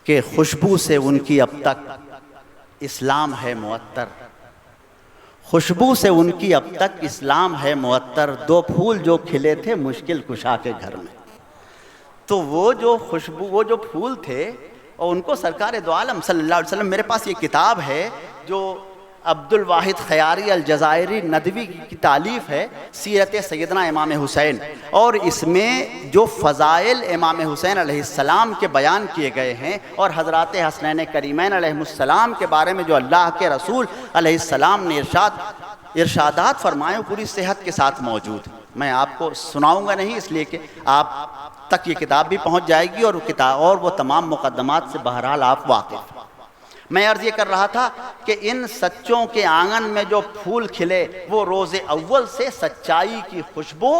کہ خوشبو سے ان کی اب تک اسلام ہے معطر، خوشبو سے ان کی اب تک اسلام ہے معطر، دو پھول جو کھلے تھے مشکل کشا کے گھر میں۔ تو وہ جو خوشبو، وہ جو پھول تھے، اور ان کو سرکار دو عالم صلی اللہ علیہ وسلم، میرے پاس یہ کتاب ہے جو عبد الواحد خیاری الجزائری ندوی کی تالیف ہے، سیرت سیدنا امام حسین، اور اس میں جو فضائل امام حسین علیہ السلام کے بیان کیے گئے ہیں اور حضرات حسنین کریمین علیہ السلام کے بارے میں جو اللہ کے رسول علیہ السلام نے ارشادات فرمائے پوری صحت کے ساتھ موجود۔ میں آپ کو سناؤں گا نہیں، اس لیے کہ آپ تک یہ کتاب بھی پہنچ جائے گی اور وہ تمام مقدمات سے بہرحال آپ واقف۔ میں عرض یہ کر رہا تھا کہ ان سچوں کے آنگن میں جو پھول کھلے وہ روز اول سے سچائی کی خوشبو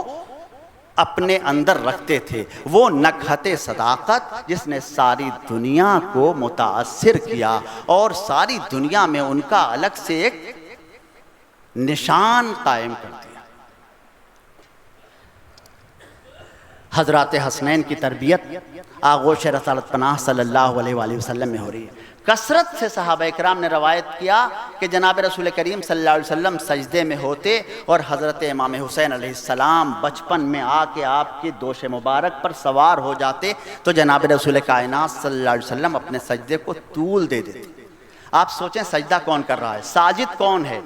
اپنے اندر رکھتے تھے، وہ نکہت صداقت جس نے ساری دنیا کو متاثر کیا اور ساری دنیا میں ان کا الگ سے ایک نشان قائم کر دیا۔ حضرات حسنین کی تربیت آغوش رسالت پناہ صلی اللہ علیہ وآلہ وسلم میں ہو رہی ہے۔ کثرت سے صحابہ اکرام نے روایت کیا کہ جناب رسول کریم صلی اللہ علیہ وسلم سجدے میں ہوتے اور حضرت امام حسین علیہ السلام بچپن میں آ کے آپ کی دوش مبارک پر سوار ہو جاتے تو جناب رسول کائنات صلی اللہ علیہ وسلم اپنے سجدے کو طول دے دیتے۔ آپ سوچیں سجدہ کون کر رہا ہے، ساجد کون ہے؟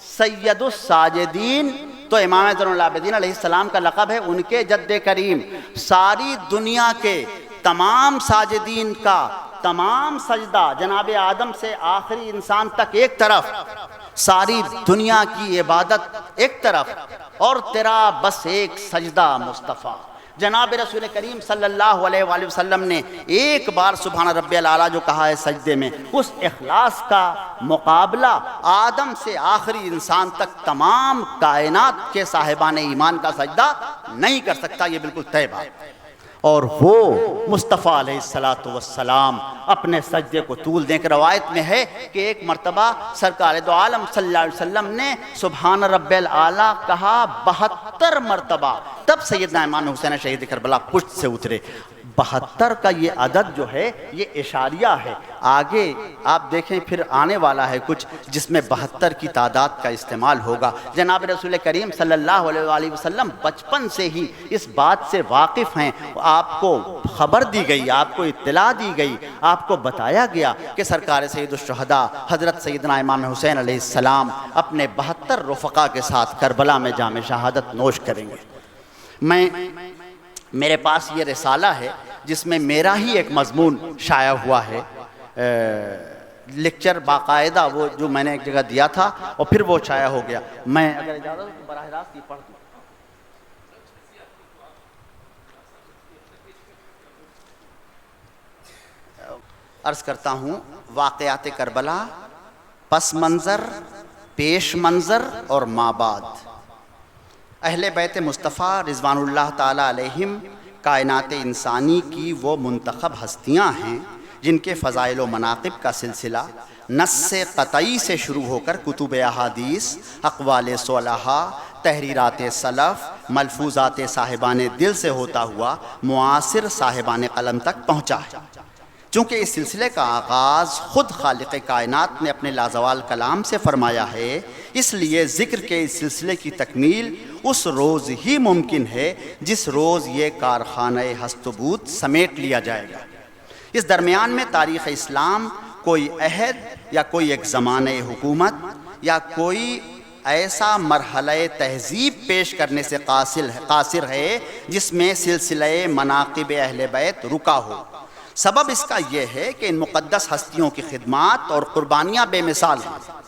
سید الساجدین تو امام زین العابدین علیہ السلام کا لقب ہے، ان کے جد کریم۔ ساری دنیا کے تمام ساجدین کا تمام سجدہ جناب آدم سے آخری انسان تک ایک طرف، ساری دنیا کی عبادت ایک طرف، اور تیرا بس ایک سجدہ مصطفیٰ۔ جناب رسول کریم صلی اللہ علیہ وآلہ وسلم نے ایک بار سبحان ربی الاعلیٰ جو کہا ہے سجدے میں، اس اخلاص کا مقابلہ آدم سے آخری انسان تک تمام کائنات کے صاحبان ایمان کا سجدہ نہیں کر سکتا، یہ بالکل طے بات۔ اور وہ مصطفیٰ علیہ السلام اپنے سجدے کو طول دیں کہ روایت میں ہے کہ ایک مرتبہ سرکار دو عالم صلی اللہ علیہ وسلم نے سبحان رب الاعلیٰ کہا 72 مرتبہ، تب سیدنا امام حسین شہید کربلا پشت سے اترے۔ 72 کا یہ عدد جو ہے یہ اشاریہ ہے، آگے آپ دیکھیں پھر آنے والا ہے کچھ جس میں 72 کی تعداد کا استعمال ہوگا۔ جناب رسول کریم صلی اللہ علیہ وآلہ وسلم بچپن سے ہی اس بات سے واقف ہیں، آپ کو خبر دی گئی، آپ کو اطلاع دی گئی، آپ کو بتایا گیا کہ سرکار سید الشہداء حضرت سیدنا امام حسین علیہ السلام اپنے 72 رفقا کے ساتھ کربلا میں جام شہادت نوش کریں گے۔ میرے پاس یہ رسالہ ہے جس میں میرا ہی ایک مضمون شائع ہوا ہے، لیکچر باقاعدہ وہ جو میں نے ایک جگہ دیا تھا اور پھر وہ شائع ہو گیا۔ میں اگر اجازت ہو تو براہ راست یہ پڑھ دوں۔ عرض کرتا ہوں، واقعات کربلا، پس منظر، پیش منظر اور ما بعد۔ اہل بیت مصطفیٰ رضوان اللہ تعالیٰ علیہم کائنات انسانی کی وہ منتخب ہستیاں ہیں جن کے فضائل و مناقب کا سلسلہ نص قطعی سے شروع ہو کر کتب احادیث، اقوال صلحاء، تحریرات سلف، ملفوظات صاحبان دل سے ہوتا ہوا معاصر صاحبان قلم تک پہنچا ہے۔ چونکہ اس سلسلے کا آغاز خود خالق کائنات نے اپنے لازوال کلام سے فرمایا ہے، اس لیے ذکر کے اس سلسلے کی تکمیل اس روز ہی ممکن ہے جس روز یہ کارخانہ ہست و بود سمیٹ لیا جائے گا۔ اس درمیان میں تاریخ اسلام کوئی عہد یا کوئی ایک زمانہ حکومت یا کوئی ایسا مرحلہ تہذیب پیش کرنے سے قاصر ہے جس میں سلسلہ مناقب اہل بیت رکا ہو۔ سبب اس کا یہ ہے کہ ان مقدس ہستیوں کی خدمات اور قربانیاں بے مثال ہیں۔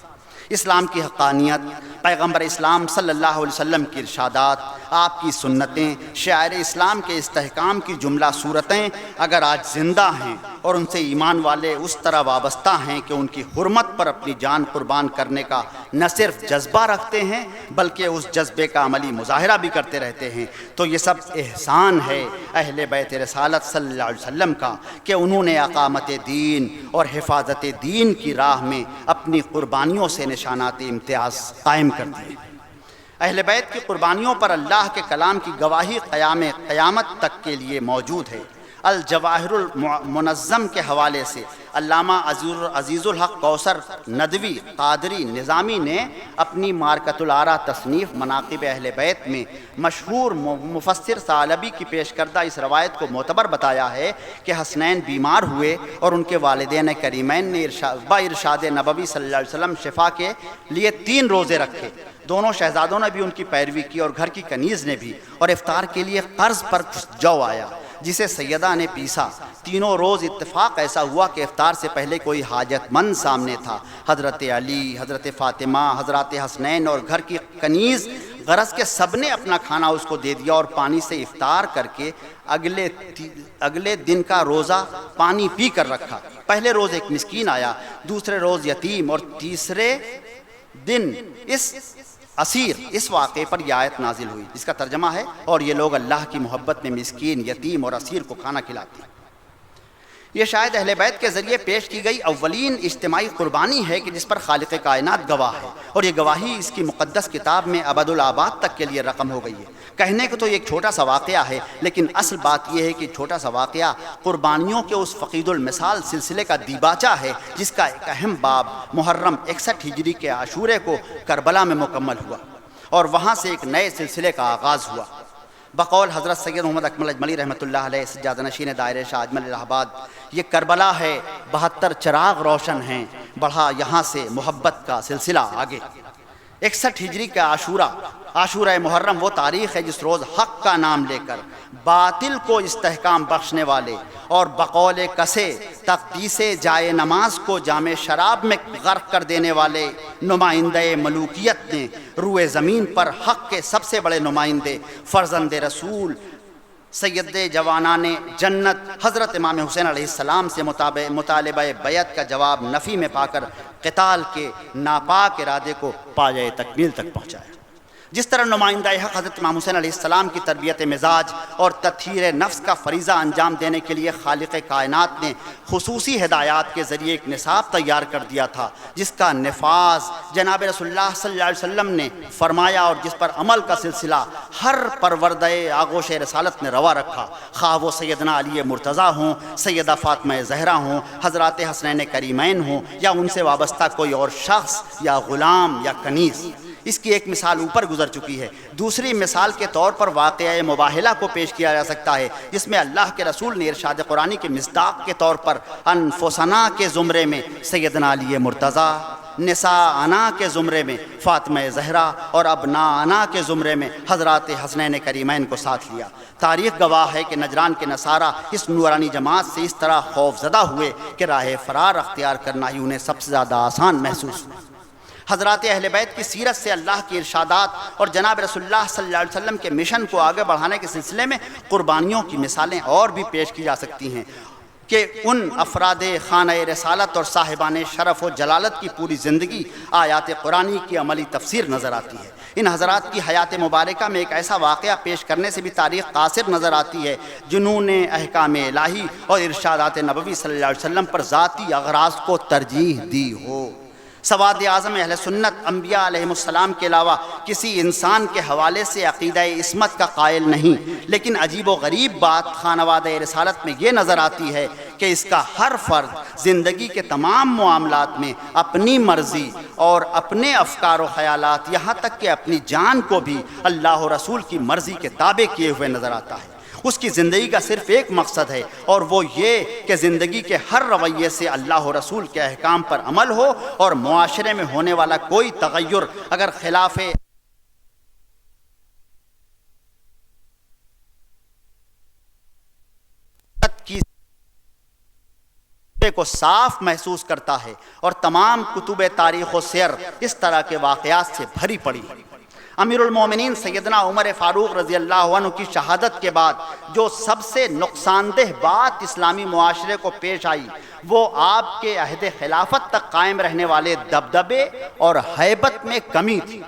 اسلام کی حقانیت، پیغمبر اسلام صلی اللہ علیہ وسلم کی ارشادات، آپ کی سنتیں، شعائر اسلام کے استحکام کی جملہ صورتیں اگر آج زندہ ہیں اور ان سے ایمان والے اس طرح وابستہ ہیں کہ ان کی حرمت پر اپنی جان قربان کرنے کا نہ صرف جذبہ رکھتے ہیں بلکہ اس جذبے کا عملی مظاہرہ بھی کرتے رہتے ہیں، تو یہ سب احسان ہے اہل بیت رسالت صلی اللہ علیہ وسلم کا کہ انہوں نے اقامت دین اور حفاظت دین کی راہ میں اپنی قربانیوں سے نشانات امتیاز قائم کر دیے۔ اہل بیت کی قربانیوں پر اللہ کے کلام کی گواہی قیامت تک کے لیے موجود ہے۔ الجواہر المنظم کے حوالے سے علامہ عزیز الحق کوثر ندوی قادری نظامی نے اپنی مارکۃ الآراء تصنیف مناقب اہل بیت میں مشہور مفسر ثعلبی کی پیش کردہ اس روایت کو معتبر بتایا ہے کہ حسنین بیمار ہوئے اور ان کے والدین کریمین نے ارشاد نبوی صلی اللہ علیہ وسلم شفا کے لیے 3 روزے رکھے۔ دونوں شہزادوں نے بھی ان کی پیروی کی اور گھر کی کنیز نے بھی، اور افطار کے لیے قرض پر جو آیا جسے سیدہ نے پیسا۔ تینوں روز اتفاق ایسا ہوا کہ افطار سے پہلے کوئی حاجت مند سامنے تھا، حضرت علی، حضرت فاطمہ، حضرات حسنین اور گھر کی کنیز، غرض کہ سب نے اپنا کھانا اس کو دے دیا اور پانی سے افطار کر کے اگلے دن کا روزہ پانی پی کر رکھا۔ پہلے روز ایک مسکین آیا، دوسرے روز یتیم اور تیسرے دن اس اسیر، اس واقعے پر یہ آیت نازل ہوئی جس کا ترجمہ ہے اور یہ لوگ اللہ کی محبت میں مسکین، یتیم اور اسیر کو کھانا کھلاتے ہیں۔ یہ شاید اہل بیت کے ذریعے پیش کی گئی اولین اجتماعی قربانی ہے کہ جس پر خالق کائنات گواہ ہے، اور یہ گواہی اس کی مقدس کتاب میں ابد الآباد تک کے لیے رقم ہو گئی ہے۔ کہنے کو تو یہ ایک چھوٹا سا واقعہ ہے، لیکن اصل بات یہ ہے کہ چھوٹا سا واقعہ قربانیوں کے اس فقید المثال سلسلے کا دیباچہ ہے جس کا ایک اہم باب محرم 61 ہجری کے عاشورے کو کربلا میں مکمل ہوا، اور وہاں سے ایک نئے سلسلے کا آغاز ہوا۔ بقول حضرت سید محمد اکمل اجملی رحمۃ اللہ علیہ، سجادہ نشین دائرہ شاہ اجمل الہ آباد، یہ کربلا ہے، 72 چراغ روشن ہیں، بڑھا یہاں سے محبت کا سلسلہ آگے۔ 61 ہجری کا عاشورہ محرم وہ تاریخ ہے جس روز حق کا نام لے کر باطل کو استحکام بخشنے والے اور بقول کسے تقدیس جائے نماز کو جام شراب میں غرق کر دینے والے نمائندہ ملوکیت نے روئے زمین پر حق کے سب سے بڑے نمائندے فرزند رسول سید جوانان جنت حضرت امام حسین علیہ السلام سے مطالبہ بیعت کا جواب نفی میں پا کر قتال کے ناپاک ارادے کو پایۂ تکمیل تک پہنچایا۔ جس طرح نمائندہ حق حضرت امام حسین علیہ السلام کی تربیت مزاج اور تطہیر نفس کا فریضہ انجام دینے کے لیے خالق کائنات نے خصوصی ہدایات کے ذریعے ایک نصاب تیار کر دیا تھا، جس کا نفاذ جناب رسول اللہ صلی اللہ علیہ وسلم نے فرمایا اور جس پر عمل کا سلسلہ ہر پروردہ آغوش رسالت نے روا رکھا، خواہ وہ سیدنا علی مرتضیٰ ہوں، سیدہ فاطمہ زہرا ہوں، حضرات حسنین کریمین ہوں، یا ان سے وابستہ کوئی اور شخص یا غلام یا کنیز۔ اس کی ایک مثال اوپر گزر چکی ہے۔ دوسری مثال کے طور پر واقعہ مباہلہ کو پیش کیا جا سکتا ہے، جس میں اللہ کے رسول نے ارشاد قرآنی کے مصداق کے طور پر انفسنا کے زمرے میں سیدنا علی مرتضیٰ، نساءنا کے زمرے میں فاطمہ زہرا اور ابناءنا کے زمرے میں حضرات حسنین کریمین کو ساتھ لیا۔ تاریخ گواہ ہے کہ نجران کے نصارہ اس نورانی جماعت سے اس طرح خوف زدہ ہوئے کہ راہ فرار اختیار کرنا ہی انہیں سب سے زیادہ آسان محسوس ہوا۔ حضرات اہل بیت کی سیرت سے اللہ کی ارشادات اور جناب رسول اللہ صلی اللہ علیہ وسلم کے مشن کو آگے بڑھانے کے سلسلے میں قربانیوں کی مثالیں اور بھی پیش کی جا سکتی ہیں کہ ان افراد خانہ رسالت اور صاحبان شرف و جلالت کی پوری زندگی آیات قرآنی کی عملی تفسیر نظر آتی ہے۔ ان حضرات کی حیات مبارکہ میں ایک ایسا واقعہ پیش کرنے سے بھی تاریخ قاصر نظر آتی ہے جنہوں نے احکام الہی اور ارشادات نبوی صلی اللہ علیہ وسلم پر ذاتی اغراض کو ترجیح دی ہو۔ سواد اعظم اہل سنت انبیاء علیہ السلام کے علاوہ کسی انسان کے حوالے سے عقیدہ عصمت کا قائل نہیں، لیکن عجیب و غریب بات خانوادہ رسالت میں یہ نظر آتی ہے کہ اس کا ہر فرد زندگی کے تمام معاملات میں اپنی مرضی اور اپنے افکار و خیالات، یہاں تک کہ اپنی جان کو بھی اللہ و رسول کی مرضی کے تابع کیے ہوئے نظر آتا ہے۔ اس کی زندگی کا صرف ایک مقصد ہے اور وہ یہ کہ زندگی کے ہر رویے سے اللہ و رسول کے احکام پر عمل ہو، اور معاشرے میں ہونے والا کوئی تغیر اگر خلاف کی کو صاف محسوس کرتا ہے، اور تمام کتب تاریخ و سیر اس طرح کے واقعات سے بھری پڑی ہے۔ امیر المومنین سیدنا عمر فاروق رضی اللہ عنہ کی شہادت کے بعد جو سب سے نقصان دہ بات اسلامی معاشرے کو پیش آئی وہ آپ کے عہد خلافت تک قائم رہنے والے دبدبے اور ہیبت میں کمی تھی۔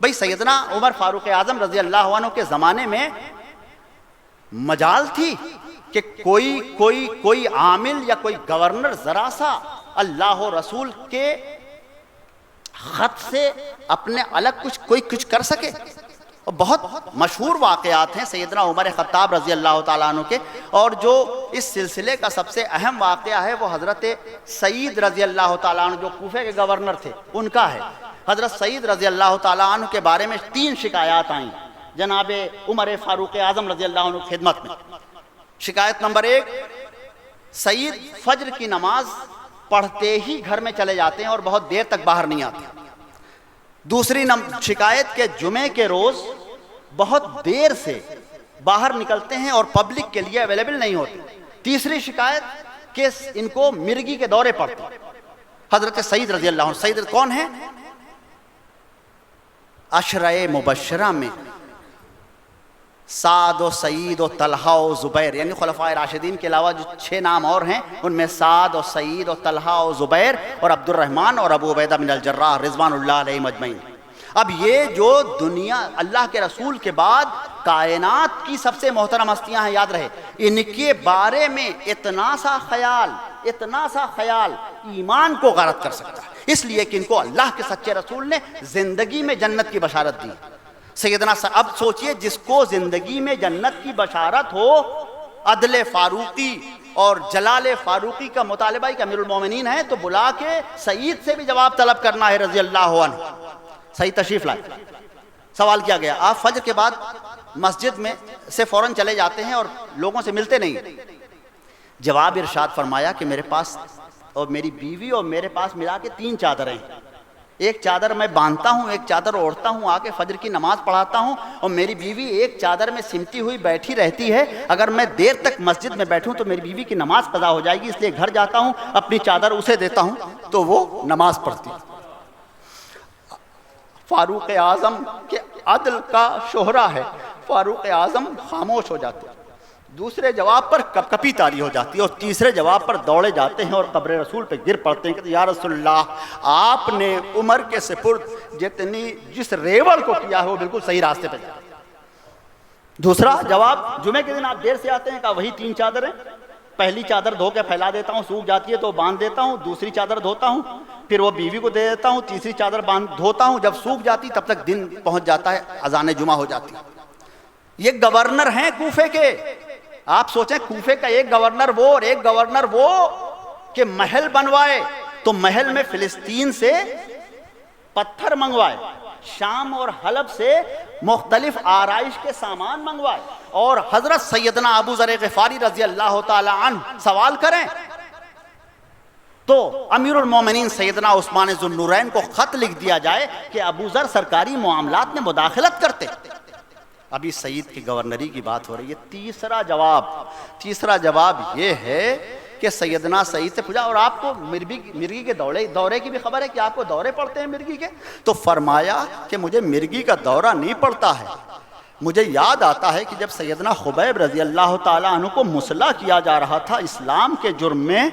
بھئی سیدنا عمر فاروق اعظم رضی اللہ عنہ کے زمانے میں مجال تھی کہ کوئی عامل یا کوئی گورنر ذرا سا اللہ و رسول کے خط سے اپنے الگ کچھ کر سکے؟ بہت مشہور واقعات ہیں سیدنا عمر خطاب رضی اللہ تعالیٰ عنہ کے، اور جو اس سلسلے کا سب سے اہم واقعہ ہے وہ حضرت سعید رضی اللہ تعالیٰ عنہ جو کوفے کے گورنر تھے ان کا ہے۔ حضرت سعید رضی اللہ تعالیٰ عنہ کے بارے میں 3 شکایات آئیں جناب عمر فاروق اعظم رضی اللہ عنہ کی خدمت میں۔ شکایت نمبر 1، سعید فجر کی نماز پڑھتے ہی گھر میں چلے جاتے ہیں اور بہت دیر تک باہر نہیں آتے۔ دوسری شکایت کہ جمعے کے روز بہت دیر سے باہر نکلتے ہیں اور پبلک کے لیے اویلیبل نہیں ہوتے۔ تیسری شکایت کہ ان کو مرگی کے دورے پڑتے ہیں۔ حضرت سعید رضی اللہ عنہ، سعید کون ہیں؟ عشرہ مبشرہ میں سعد و سعید و طلحہ و زبیر، یعنی خلفائے راشدین کے علاوہ جو 6 نام اور ہیں ان میں سعد و سعید و طلحہ و زبیر اور عبد الرحمن اور ابو عبیدہ بن الجراح رضوان اللہ علیہم اجمعین۔ اب یہ جو دنیا اللہ کے رسول کے بعد کائنات کی سب سے محترم ہستیاں ہیں، یاد رہے، ان کے بارے میں اتنا سا خیال ایمان کو غارت کر سکتا ہے، اس لیے کہ ان کو اللہ کے سچے رسول نے زندگی میں جنت کی بشارت دی۔ سیدنا اب سوچئے جس کو زندگی میں جنت کی بشارت ہو، عدل فاروقی اور جلال فاروقی کا مطالبہ کہ امیر المومنین ہے تو بلا کے سعید سے بھی جواب طلب کرنا ہے رضی اللہ عنہ۔ سعید تشریف لائے، سوال کیا گیا، آپ فجر کے بعد مسجد میں سے فوراً چلے جاتے ہیں اور لوگوں سے ملتے نہیں۔ جواب ارشاد فرمایا کہ میرے پاس اور میری بیوی اور میرے پاس ملا کے 3 چادریں ہیں، ایک چادر میں باندھتا ہوں، ایک چادر اوڑھتا ہوں، آ کے فجر کی نماز پڑھاتا ہوں، اور میری بیوی ایک چادر میں سمٹی ہوئی بیٹھی رہتی ہے، اگر میں دیر تک مسجد میں بیٹھوں تو میری بیوی کی نماز قضا ہو جائے گی، اس لیے گھر جاتا ہوں، اپنی چادر اسے دیتا ہوں تو وہ نماز پڑھتی ہے۔ فاروق اعظم کے عدل کا شہرہ ہے، فاروق اعظم خاموش ہو جاتے ہیں، دوسرے جواب پر کپ کپی طاری ہو جاتی ہے، اور تیسرے جواب پر دوڑے جاتے ہیں اور قبر رسول پہ گر پڑتے ہیں کہ یا رسول اللہ، آپ نے عمر کے سپرد جس ریوڑ کو کیا ہے وہ بالکل صحیح راستے پہ جاتا ہے۔ دوسرا جواب، جمعے کے دن آپ دیر سے آتے ہیں، کہا وہی 3 چادریں، پہلی چادر دھو کے پھیلا دیتا ہوں، سوکھ جاتی ہے تو باندھ دیتا ہوں، دوسری چادر دھوتا ہوں، پھر وہ بیوی کو دے دیتا ہوں، تیسری چادر دھوتا ہوں، جب سوکھ جاتی تب تک دن پہنچ جاتا ہے، اذان جمعہ ہو جاتی ہے۔ یہ گورنر ہیں کوفے کے، آپ سوچیں کوفے کا ایک گورنر وہ اور ایک گورنر وہ کہ محل بنوائے تو محل میں فلسطین سے پتھر منگوائے، شام اور حلب سے مختلف آرائش کے سامان منگوائے، اور حضرت سیدنا ابو ذر غفاری رضی اللہ تعالی عنہ سوال کریں تو امیر المومنین سیدنا عثمان ذو النورین کو خط لکھ دیا جائے کہ ابو ذر سرکاری معاملات میں مداخلت کرتے۔ ابھی سعید کی گورنری کی بات ہو رہی ہے۔ تیسرا جواب یہ ہے کہ سیدنا سعید سے پوچھا، اور آپ کو مرگی کے دورے کی بھی خبر ہے کہ آپ کو دورے پڑتے ہیں مرگی کے؟ تو فرمایا کہ مجھے مرگی کا دورہ نہیں پڑتا ہے، مجھے یاد آتا ہے کہ جب سیدنا خبیب رضی اللہ تعالیٰ عنہ کو مسلح کیا جا رہا تھا اسلام کے جرم میں،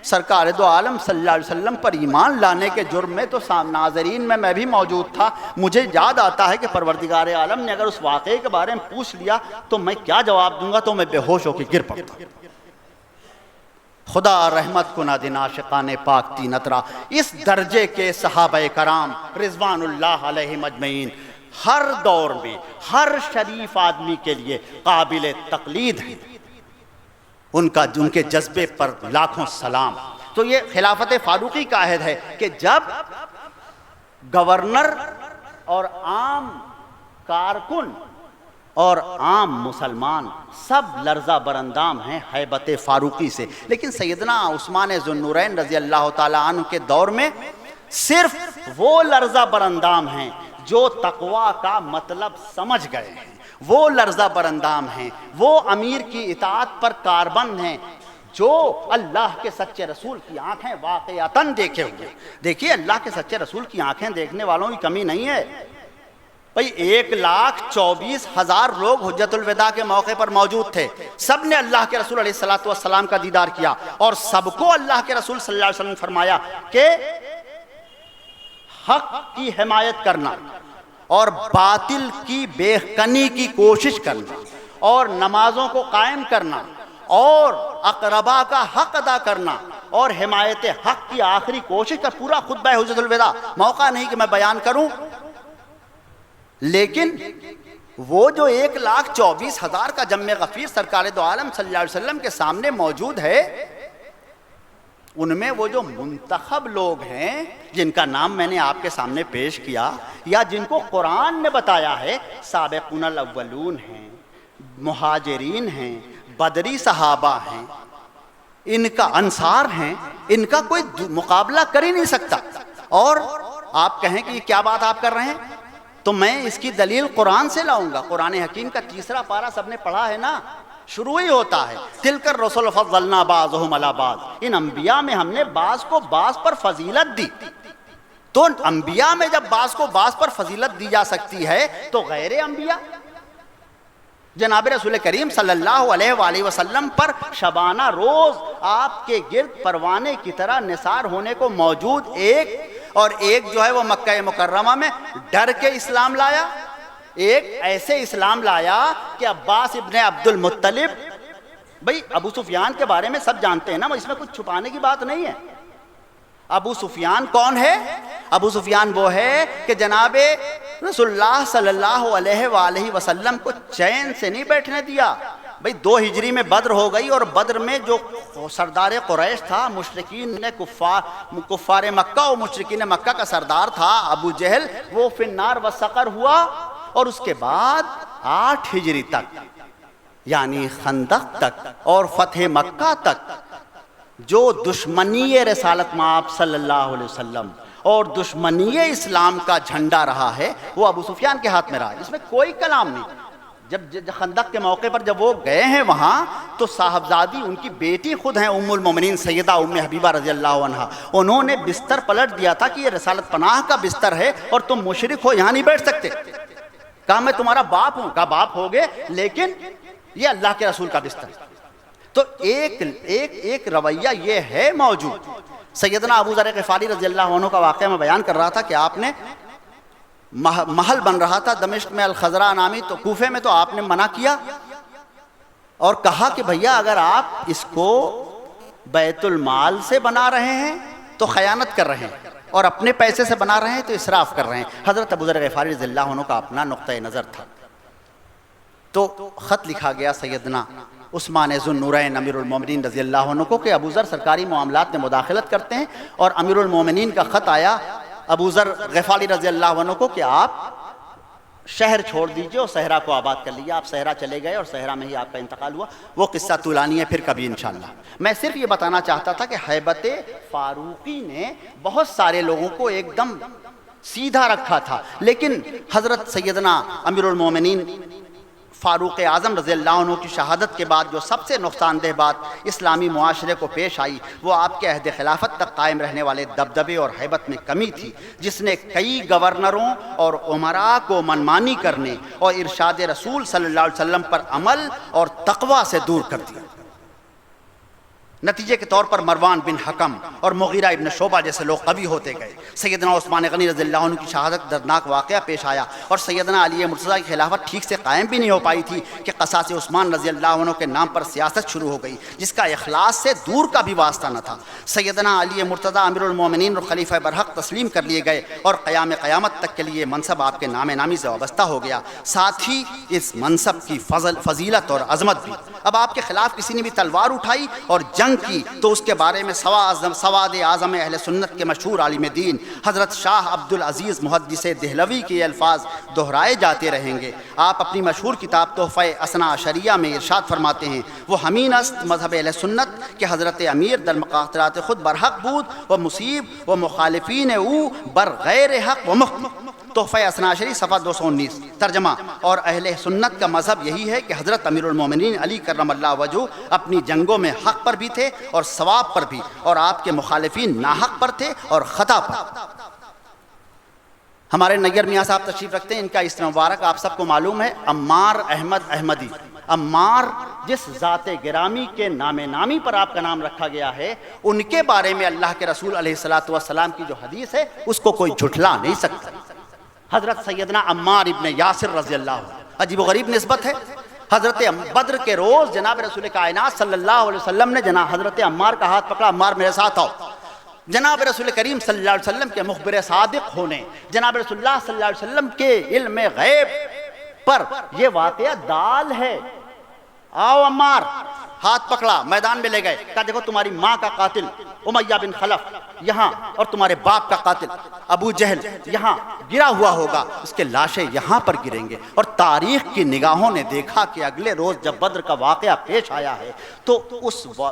سرکار دو عالم صلی اللہ علیہ وسلم پر ایمان لانے کے جرم میں، تو ناظرین میں بھی موجود تھا، مجھے یاد آتا ہے کہ پروردگار عالم نے اگر اس واقعے کے بارے میں پوچھ لیا تو میں کیا جواب دوں گا، تو میں بے ہوش ہو کے گر پڑتا۔ خدا رحمت کو نہ دینا عاشقان پاک تینترا، اس درجے کے صحابہ کرام رضوان اللہ علیہم اجمعین ہر دور میں ہر شریف آدمی کے لیے قابل تقلید ہیں، ان کے جذبے پر لاکھوں سلام۔ تو یہ خلافت فاروقی کا عہد ہے کہ جب گورنر اور عام کارکن اور عام مسلمان سب لرزہ برندام ہیں ہیبت فاروقی سے، لیکن سیدنا عثمان ذو النورین رضی اللہ تعالیٰ عنہ کے دور میں صرف وہ لرزہ برندام ہیں جو تقویٰ کا مطلب سمجھ گئے ہیں، وہ لرزہ برندام ہیں، وہ امیر کی اطاعت پر کاربند ہیں، جو اللہ کے سچے رسول کی آنکھیں واقعتاً دیکھے ہوئے۔ دیکھیے اللہ کے سچے رسول کی آنکھیں دیکھنے والوں کی کمی نہیں ہے بھئی، 1,24,000 لوگ حجت الوداع کے موقع پر موجود تھے، سب نے اللہ کے رسول علیہ السلام کا دیدار کیا، اور سب کو اللہ کے رسول صلی اللہ علیہ وسلم نے فرمایا کہ حق کی حمایت کرنا اور باطل کی بے کنی کی کوشش کرنا اور نمازوں کو قائم کرنا اور اقربا کا حق ادا کرنا اور حمایت حق کی آخری کوشش کا پورا خطبہ حجت الوداع۔ موقع نہیں کہ میں بیان کروں، لیکن وہ جو 1,24,000 کا جمع غفیر سرکار دو عالم صلی اللہ علیہ وسلم کے سامنے موجود ہے، ان میں وہ جو منتخب لوگ ہیں جن کا نام میں نے آپ کے سامنے پیش کیا یا جن کو قرآن نے بتایا ہے، سابقون الاولون ہیں، مہاجرین ہیں، بدری صحابہ ہیں، ان کا انصار ہیں، ان کا کوئی مقابلہ کر ہی نہیں سکتا۔ اور آپ کہیں کہ یہ کیا بات آپ کر رہے ہیں، تو میں اس کی دلیل قرآن سے لاؤں گا۔ قرآن حکیم کا 3 پارہ سب نے پڑھا ہے نا، شروع ہی ہوتا ہے تلک الرسل فضلنا بعضهم علی بعض، ان انبیاء میں ہم نے بعض کو بعض پر فضیلت دی۔ تو انبیاء میں جب بعض کو بعض پر فضیلت دی جا سکتی ہے تو غیر انبیاء، جناب رسول کریم صلی اللہ علیہ وآلہ وسلم پر شبانہ روز آپ کے گرد پروانے کی طرح نثار ہونے کو موجود ایک اور ایک جو ہے وہ مکہ مکرمہ میں ڈر کے اسلام لایا، ایک ایسے اسلام لایا کہ عباس ابن عبد المطلب، بھئی ابو سفیان کے بارے میں سب جانتے ہیں نا، اس میں کچھ چھپانے کی بات نہیں ہے۔ ابو سفیان کون ہے؟ ابو سفیان وہ ہے کہ جناب رسول اللہ صلی اللہ علیہ وآلہ وسلم کو چین سے نہیں بیٹھنے دیا۔ بھئی 2 ہجری میں بدر ہو گئی، اور بدر میں جو سردار قریش تھا، مشرکین نے کفار مکہ و مشرکین مکہ کا سردار تھا ابو جہل، وہ فی النار والسقر ہوا، اور اس کے بعد 8 ہجری تک یعنی خندق تک اور فتح مکہ تک جو دشمنی رسالت مآب صلی اللہ علیہ وسلم اور دشمنی اسلام کا جھنڈا رہا ہے، وہ ابو سفیان کے ہاتھ میں رہا، اس میں کوئی کلام نہیں۔ جب خندق کے موقع پر جب وہ گئے ہیں وہاں، تو صاحبزادی ان کی بیٹی خود ہیں ام المومنین سیدہ ام حبیبہ رضی اللہ عنہا، انہوں نے بستر پلٹ دیا تھا کہ یہ رسالت پناہ کا بستر ہے اور تم مشرک ہو، یہاں نہیں بیٹھ سکتے۔ کہا میں تمہارا باپ ہوں، کہا باپ ہوگے لیکن یہ اللہ کے رسول کا بستر۔ تو ایک رویہ یہ ہے موجود۔ سیدنا ابو ذر غفاری رضی اللہ عنہ کا واقعہ میں بیان کر رہا تھا کہ آپ نے محل بن رہا تھا دمشق میں الخضراء نامی، تو کوفے میں تو آپ نے منع کیا اور کہا کہ بھیا اگر آپ اس کو بیت المال سے بنا رہے ہیں تو خیانت کر رہے ہیں، اور اپنے پیسے سے بنا رہے ہیں تو اسراف کر رہے ہیں۔ حضرت ابو ذر غفاری رضی اللہ عنہ کا اپنا نقطہ نظر تھا۔ تو خط لکھا گیا سیدنا عثمان ذو النورین امیر المومنین رضی اللہ عنہ کو کہ ابو ذر سرکاری معاملات میں مداخلت کرتے ہیں، اور امیر المومنین کا خط آیا ابو ذر غفاری رضی اللہ عنہ کو کہ آپ شہر چھوڑ دیجئے اور صحرا کو آباد کر لیجئے۔ آپ صحرا چلے گئے اور صحرا میں ہی آپ کا انتقال ہوا۔ وہ قصہ طولانی ہے، پھر کبھی انشاءاللہ۔ میں صرف یہ بتانا چاہتا تھا کہ ہیبت فاروقی نے بہت سارے لوگوں کو ایک دم سیدھا رکھا تھا، لیکن حضرت سیدنا امیر المومنین فاروق اعظم رضی اللہ عنہ کی شہادت کے بعد جو سب سے نقصان دہ بات اسلامی معاشرے کو پیش آئی، وہ آپ کے عہد خلافت تک قائم رہنے والے دبدبے اور ہیبت میں کمی تھی، جس نے کئی گورنروں اور عمراء کو منمانی کرنے اور ارشاد رسول صلی اللہ علیہ وسلم پر عمل اور تقوی سے دور کر دیا۔ نتیجے کے طور پر مروان بن حکم اور مغیرہ ابن شعبہ جیسے لوگ قوی ہوتے گئے۔ سیدنا عثمان غنی رضی اللہ عنہ کی شہادت دردناک واقعہ پیش آیا، اور سیدنا علی مرتضیٰ کی خلافت ٹھیک سے قائم بھی نہیں ہو پائی تھی کہ قصاص عثمان رضی اللہ عنہ کے نام پر سیاست شروع ہو گئی، جس کا اخلاص سے دور کا بھی واسطہ نہ تھا۔ سیدنا علی مرتضیٰ امیر المومنین اور خلیفہ برحق تسلیم کر لیے گئے، اور قیامت تک کے لیے منصب آپ کے نام نامی سے وابستہ ہو گیا، ساتھ ہی اس منصب کی فضیلت اور عظمت بھی۔ اب آپ کے خلاف کسی نے بھی تلوار اٹھائی اور جنگ کی تو اس کے بارے میں سواد اعظم اہل سنت کے مشہور عالم دین حضرت شاہ عبد العزیز محدث دہلوی کے الفاظ دہرائے جاتے رہیں گے۔ آپ اپنی مشہور کتاب تحفہ اثنا عشریہ میں ارشاد فرماتے ہیں، وہ ہمین است مذہب اہل سنت کہ حضرت امیر در مقاطرات خود برحق بود و مصیب و مخالفین او بر غیر حق و مخ۔ تحفہ اثنا عشری صفحہ 219۔ ترجمہ: اور اہل سنت کا مذہب یہی ہے کہ حضرت امیر المومنین علی کرم اللہ وجہہ اپنی جنگوں میں حق پر بھی تھے اور ثواب پر بھی، اور آپ کے مخالفین ناحق پر تھے اور خطا پر۔ ہمارے نیر میاں صاحب تشریف رکھتے ہیں، ان کا اسم مبارک آپ سب کو معلوم ہے، عمار احمد احمدی۔ عمار جس ذات گرامی کے نام نامی پر آپ کا نام رکھا گیا ہے، ان کے بارے میں اللہ کے رسول علیہ السلام کی جو حدیث ہے اس کو کوئی جھٹلا نہیں سکتا۔ حضرت سیدنا عمار ابن یاسر رضی اللہ عنہ، عجیب و غریب نسبت ہے۔ حضرت بدر کے روز جناب رسول کائنات صلی اللہ علیہ وسلم نے جناب حضرت عمار کا ہاتھ پکڑا، عمار میرے ساتھ آؤ۔ جناب رسول کریم صلی اللہ علیہ وسلم کے مخبر صادق ہونے، جناب رسول اللہ صلی اللہ علیہ وسلم کے علم غیب پر یہ واقعہ دال ہے۔ آؤ عمار، ہاتھ پکڑا، میدان میں لے گئے، کہا دیکھو تمہاری ماں کا قاتل امیہ بن خلف یہاں، اور تمہارے باپ کا قاتل ابو جہل یہاں گرا ہوا ہوگا، اس کے لاشیں یہاں پر گریں گے۔ اور تاریخ کی نگاہوں نے دیکھا کہ اگلے روز جب بدر کا واقعہ پیش آیا ہے تو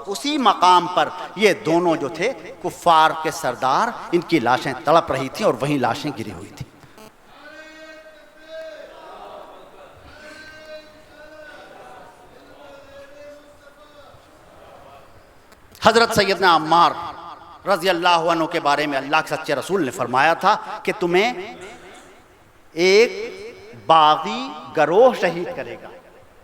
اسی مقام پر یہ دونوں جو تھے کفار کے سردار، ان کی لاشیں تڑپ رہی تھیں اور وہیں لاشیں گری ہوئی تھیں۔ حضرت سیدنا عمار رضی اللہ عنہ کے بارے میں اللہ کے سچے رسول نے فرمایا تھا کہ تمہیں ایک باغی گروہ شہید کرے گا،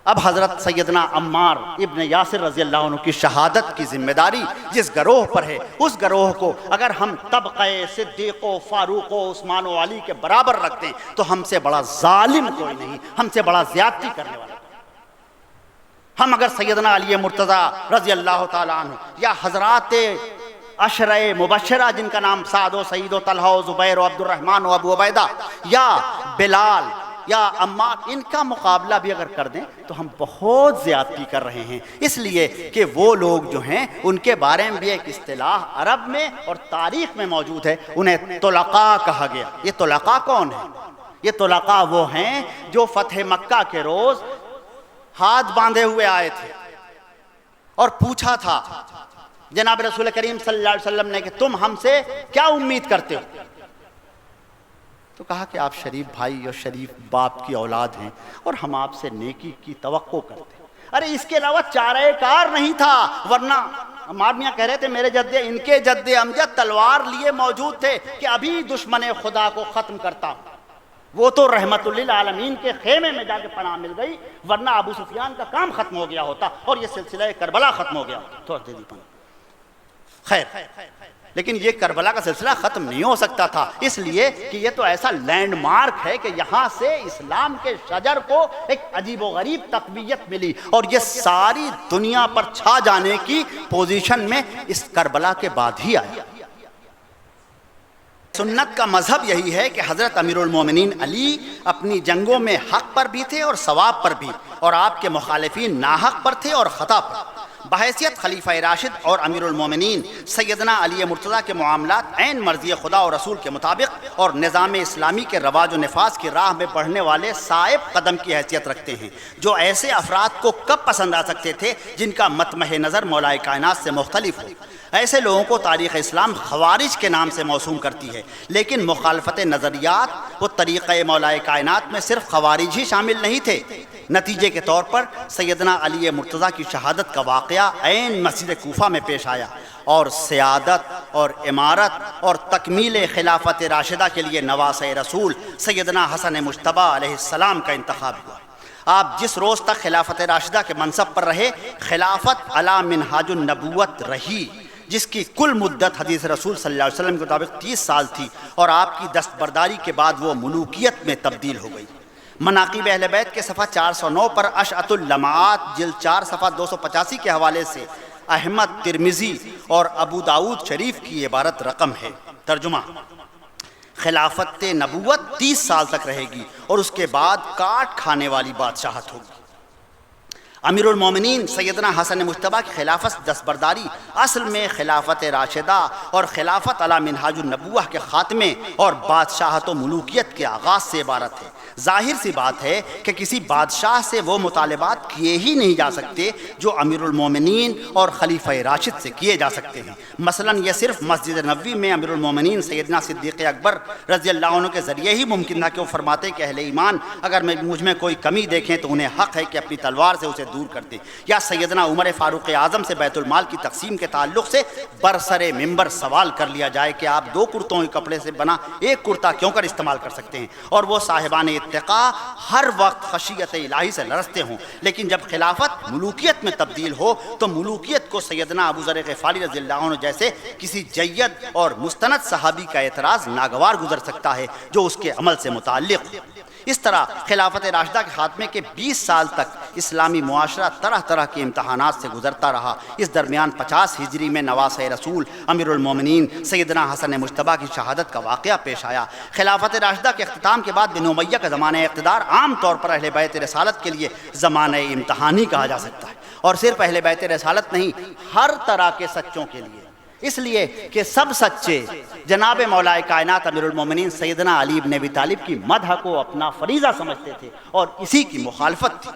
اب حضرت سیدنا عمار ابن یاسر رضی اللہ عنہ کی شہادت کی ذمہ داری جس گروہ پر ہے، اس گروہ کو اگر ہم طبقہ صدیق و فاروق و عثمان و علی کے برابر رکھ دیں تو ہم سے بڑا ظالم کوئی نہیں، ہم سے بڑا زیادتی کرنے والا۔ ہم اگر سیدنا علی مرتضیٰ رضی اللہ تعالیٰ عنہ یا حضرات عشرہ مبشرہ جن کا نام سعد و سعید و طلحہ و زبیر و عبد الرحمن و ابو عبیدہ یا بلال یا عمار، ان کا مقابلہ بھی اگر کر دیں تو ہم بہت زیادتی کر رہے ہیں، اس لیے کہ وہ لوگ جو ہیں ان کے بارے میں بھی ایک اصطلاح عرب میں اور تاریخ میں موجود ہے، انہیں طلقاء کہا گیا۔ یہ طلقاء کون ہیں؟ یہ طلقاء وہ ہیں جو فتح مکہ کے روز ہاتھ باندھے ہوئے آئے تھے اور پوچھا تھا جناب رسول کریم صلی اللہ علیہ وسلم نے کہ تم ہم سے کیا امید کرتے ہو؟ تو کہا کہ آپ شریف بھائی اور شریف باپ کی اولاد ہیں اور ہم آپ سے نیکی کی توقع کرتے ہیں۔ ارے اس کے علاوہ چارہ کار نہیں تھا، ورنہ عمار میاں کہہ رہے تھے میرے جد ان کے جد امجد تلوار لیے موجود تھے کہ ابھی دشمن خدا کو ختم کرتا ہوں۔ وہ تو رحمت للعالمین کے خیمے میں جا کے پناہ مل گئی، ورنہ ابو سفیان کا کام ختم ہو گیا ہوتا اور یہ سلسلہ کربلا ختم ہو گیا ہوتا۔ تو دے دی پناہ۔ خیر، لیکن یہ کربلا کا سلسلہ ختم نہیں ہو سکتا تھا، اس لیے کہ یہ تو ایسا لینڈ مارک ہے کہ یہاں سے اسلام کے شجر کو ایک عجیب و غریب تقویت ملی اور یہ ساری دنیا پر چھا جانے کی پوزیشن میں اس کربلا کے بعد ہی آیا۔ سنت کا مذہب یہی ہے کہ حضرت امیر المومنین علی اپنی جنگوں میں حق پر بھی تھے اور ثواب پر بھی، اور آپ کے مخالفین ناحق پر تھے اور خطا پر۔ بحیثیت خلیفہ راشد اور امیر المومنین سیدنا علی مرتضیٰ کے معاملات عین مرضی خدا اور رسول کے مطابق اور نظام اسلامی کے رواج و نفاذ کی راہ میں بڑھنے والے صائب قدم کی حیثیت رکھتے ہیں، جو ایسے افراد کو کب پسند آ سکتے تھے جن کا مطمح نظر مولا کائنات سے مختلف ہو۔ ایسے لوگوں کو تاریخ اسلام خوارج کے نام سے موسوم کرتی ہے، لیکن مخالفت نظریات و طریقہ مولا کائنات میں صرف خوارج ہی شامل نہیں تھے۔ نتیجے کے طور پر سیدنا علی مرتضیٰ کی شہادت کا واقعہ عین مسجد کوفہ میں پیش آیا اور سیادت اور امارت اور تکمیل خلافت راشدہ کے لیے نواسۂ رسول سیدنا حسن مجتبیٰ علیہ السلام کا انتخاب ہوا۔ آپ جس روز تک خلافت راشدہ کے منصب پر رہے، خلافت علی منہاج النبوت رہی، جس کی کل مدت حدیث رسول صلی اللہ علیہ وسلم کے مطابق 30 سال تھی، اور آپ کی دستبرداری کے بعد وہ ملوکیت میں تبدیل ہو گئی۔ مناقب اہل بیت کے صفحہ 409 پر اشعۃ اللمعات جلد 4 صفحہ 285 کے حوالے سے احمد، ترمذی اور ابو داؤد شریف کی عبارت رقم ہے۔ ترجمہ: خلافت نبوت 30 سال تک رہے گی اور اس کے بعد کاٹ کھانے والی بادشاہت ہوگی۔ امیر المومنین سیدنا حسن مجتبیٰ کی خلافت دستبرداری اصل میں خلافت راشدہ اور خلافت علی منہاج النبوہ کے خاتمے اور بادشاہت و ملوکیت کے آغاز سے عبارت ہے۔ ظاہر سی بات ہے کہ کسی بادشاہ سے وہ مطالبات کیے ہی نہیں جا سکتے جو امیر المومنین اور خلیفہ راشد سے کیے جا سکتے ہیں۔ مثلاً یہ صرف مسجد نبوی میں امیر المومنین سیدنا صدیق اکبر رضی اللہ عنہ کے ذریعے ہی ممکن تھا کہ وہ فرماتے کہ اہل ایمان اگر مجھ میں کوئی کمی دیکھیں تو انہیں حق ہے کہ اپنی تلوار سے اسے دور کر دیں، یا سیدنا عمر فاروق اعظم سے بیت المال کی تقسیم کے تعلق سے برسر ممبر سوال کر لیا جائے کہ آپ 2 کرتوں کے کپڑے سے بنا ایک کرتا کیوں کر استعمال کر سکتے ہیں، اور وہ صاحبان اتقاء ہر وقت خشیت الہی سے لرزتے ہوں۔ لیکن جب خلافت ملوکیت میں تبدیل ہو تو ملوکیت کو سیدنا ابو ذر غفاری رضی اللہ عنہ جیسے کسی جید اور مستند صحابی کا اعتراض ناگوار گزر سکتا ہے جو اس کے عمل سے متعلق۔ اس طرح خلافت راشدہ کے خاتمے کے 20 سال تک اسلامی معاشرہ طرح طرح کے امتحانات سے گزرتا رہا۔ اس درمیان 50 ہجری میں نواسۂ رسول امیر المومنین سیدنا حسن مجتبیٰ کی شہادت کا واقعہ پیش آیا۔ خلافت راشدہ کے اختتام کے بعد بنو امیہ کا زمانہ اقتدار عام طور پر اہل بیت رسالت کے لیے زمانہ امتحانی کہا جا سکتا ہے، اور صرف اہل بیت رسالت نہیں، ہر طرح کے سچوں کے لیے، اس لیے کہ سب سچے جناب مولا کائنات امیر المومنین سیدنا علی بن ابی طالب کی مدح کو اپنا فریضہ سمجھتے تھے اور اسی کی مخالفت تھی۔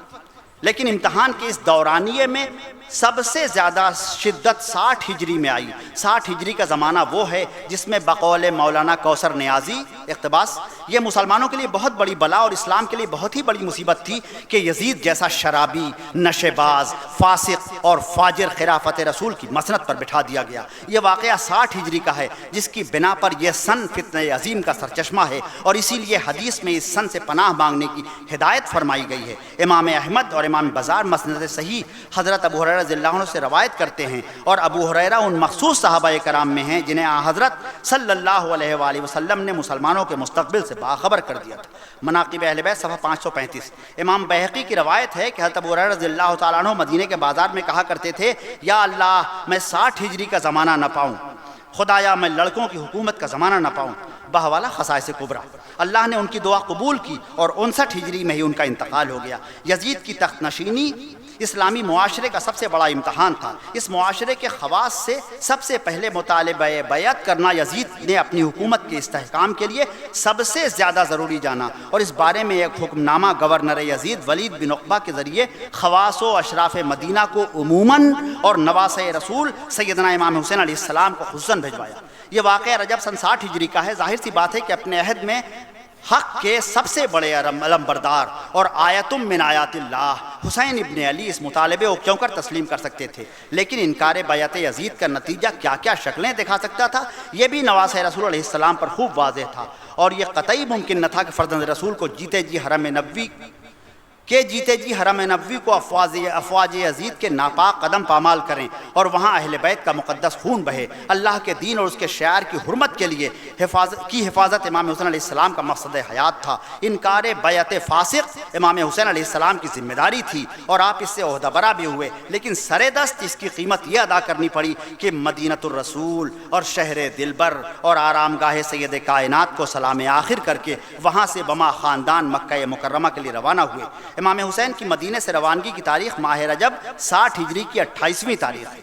لیکن امتحان کے اس دورانیے میں سب سے زیادہ شدت 60 ہجری میں آئی۔ 60 ہجری کا زمانہ وہ ہے جس میں بقول مولانا کوثر نیازی اقتباس، یہ مسلمانوں کے لیے بہت بڑی بلا اور اسلام کے لیے بہت ہی بڑی مصیبت تھی کہ یزید جیسا شرابی، نشے باز، فاسق اور فاجر خلافت رسول کی مسند پر بٹھا دیا گیا۔ یہ واقعہ 60 ہجری کا ہے، جس کی بنا پر یہ سن فتنہ عظیم کا سرچشمہ ہے، اور اسی لیے حدیث میں اس سن سے پناہ مانگنے کی ہدایت فرمائی گئی ہے۔ امام احمد اور امام بزار مسند صحیح حضرت ابو ہریرہ رضی اللہ عنہ سے روایت کرتے ہیں، اور ابو ہریرہ ان مخصوص صحابہ کرام میں ہیں جنہیں حضرت صلی اللہ علیہ وآلہ وسلم نے مسلمانوں کے مستقبل سے باخبر کر دیا تھا۔ مناقب اہل بیت صفحہ 535۔ امام بہقی کی روایت ہے کہ حضرت ابو ہریرہ رضی اللہ تعالیٰ عنہ مدینے کے بازار میں کہا کرتے تھے، یا اللہ میں 60 ہجری کا زمانہ نہ پاؤں، خدایا میں لڑکوں کی حکومت کا زمانہ نہ پاؤں۔ بہوالا خصائص کبریٰ۔ اللہ نے ان کی دعا قبول کی اور 59 ہجری میں ہی ان کا انتقال ہو گیا۔ یزید کی تخت نشینی اسلامی معاشرے کا سب سے بڑا امتحان تھا۔ اس معاشرے کے خواص سے سب سے پہلے مطالبہ بیعت کرنا یزید نے اپنی حکومت کے استحکام کے لیے سب سے زیادہ ضروری جانا، اور اس بارے میں ایک حکم نامہ گورنر یزید ولید بن عقبہ کے ذریعے خواص و اشراف مدینہ کو عموماً اور نواسۂ رسول سیدنا امام حسین علیہ السلام کو خصوصاً بھجوایا۔ یہ واقعہ رجب سن 60 ہجری کا ہے۔ ظاہر سی بات ہے کہ اپنے عہد میں حق کے سب سے بڑے علمبردار اور آیتم من آیات اللہ حسین ابن علی اس مطالبے کو کیوں کر تسلیم کر سکتے تھے، لیکن انکار بیعت یزید کا نتیجہ کیا کیا شکلیں دکھا سکتا تھا یہ بھی نواسۂ رسول علیہ السلام پر خوب واضح تھا، اور یہ قطعی ممکن نہ تھا کہ فرزند رسول کو جیتے جی حرم نبوی کو افواج یزید کے ناپاک قدم پامال کریں اور وہاں اہل بیت کا مقدس خون بہے۔ اللہ کے دین اور اس کے شعار کی حرمت کے لیے حفاظت امام حسین علیہ السلام کا مقصد حیات تھا۔ انکار بیعت فاسق امام حسین علیہ السلام کی ذمہ داری تھی، اور آپ اس سے عہدہ برا بھی ہوئے، لیکن سر دست اس کی قیمت یہ ادا کرنی پڑی کہ مدینۃ الرسول اور شہر دلبر اور آرام گاہ سید کائنات کو سلام آخر کر کے وہاں سے بما خاندان مکہ مکرمہ کے لیے روانہ ہوئے۔ امام حسین کی مدینے سے روانگی کی تاریخ ماہ رجب 60 ہجری کی 28ویں تاریخ ہے۔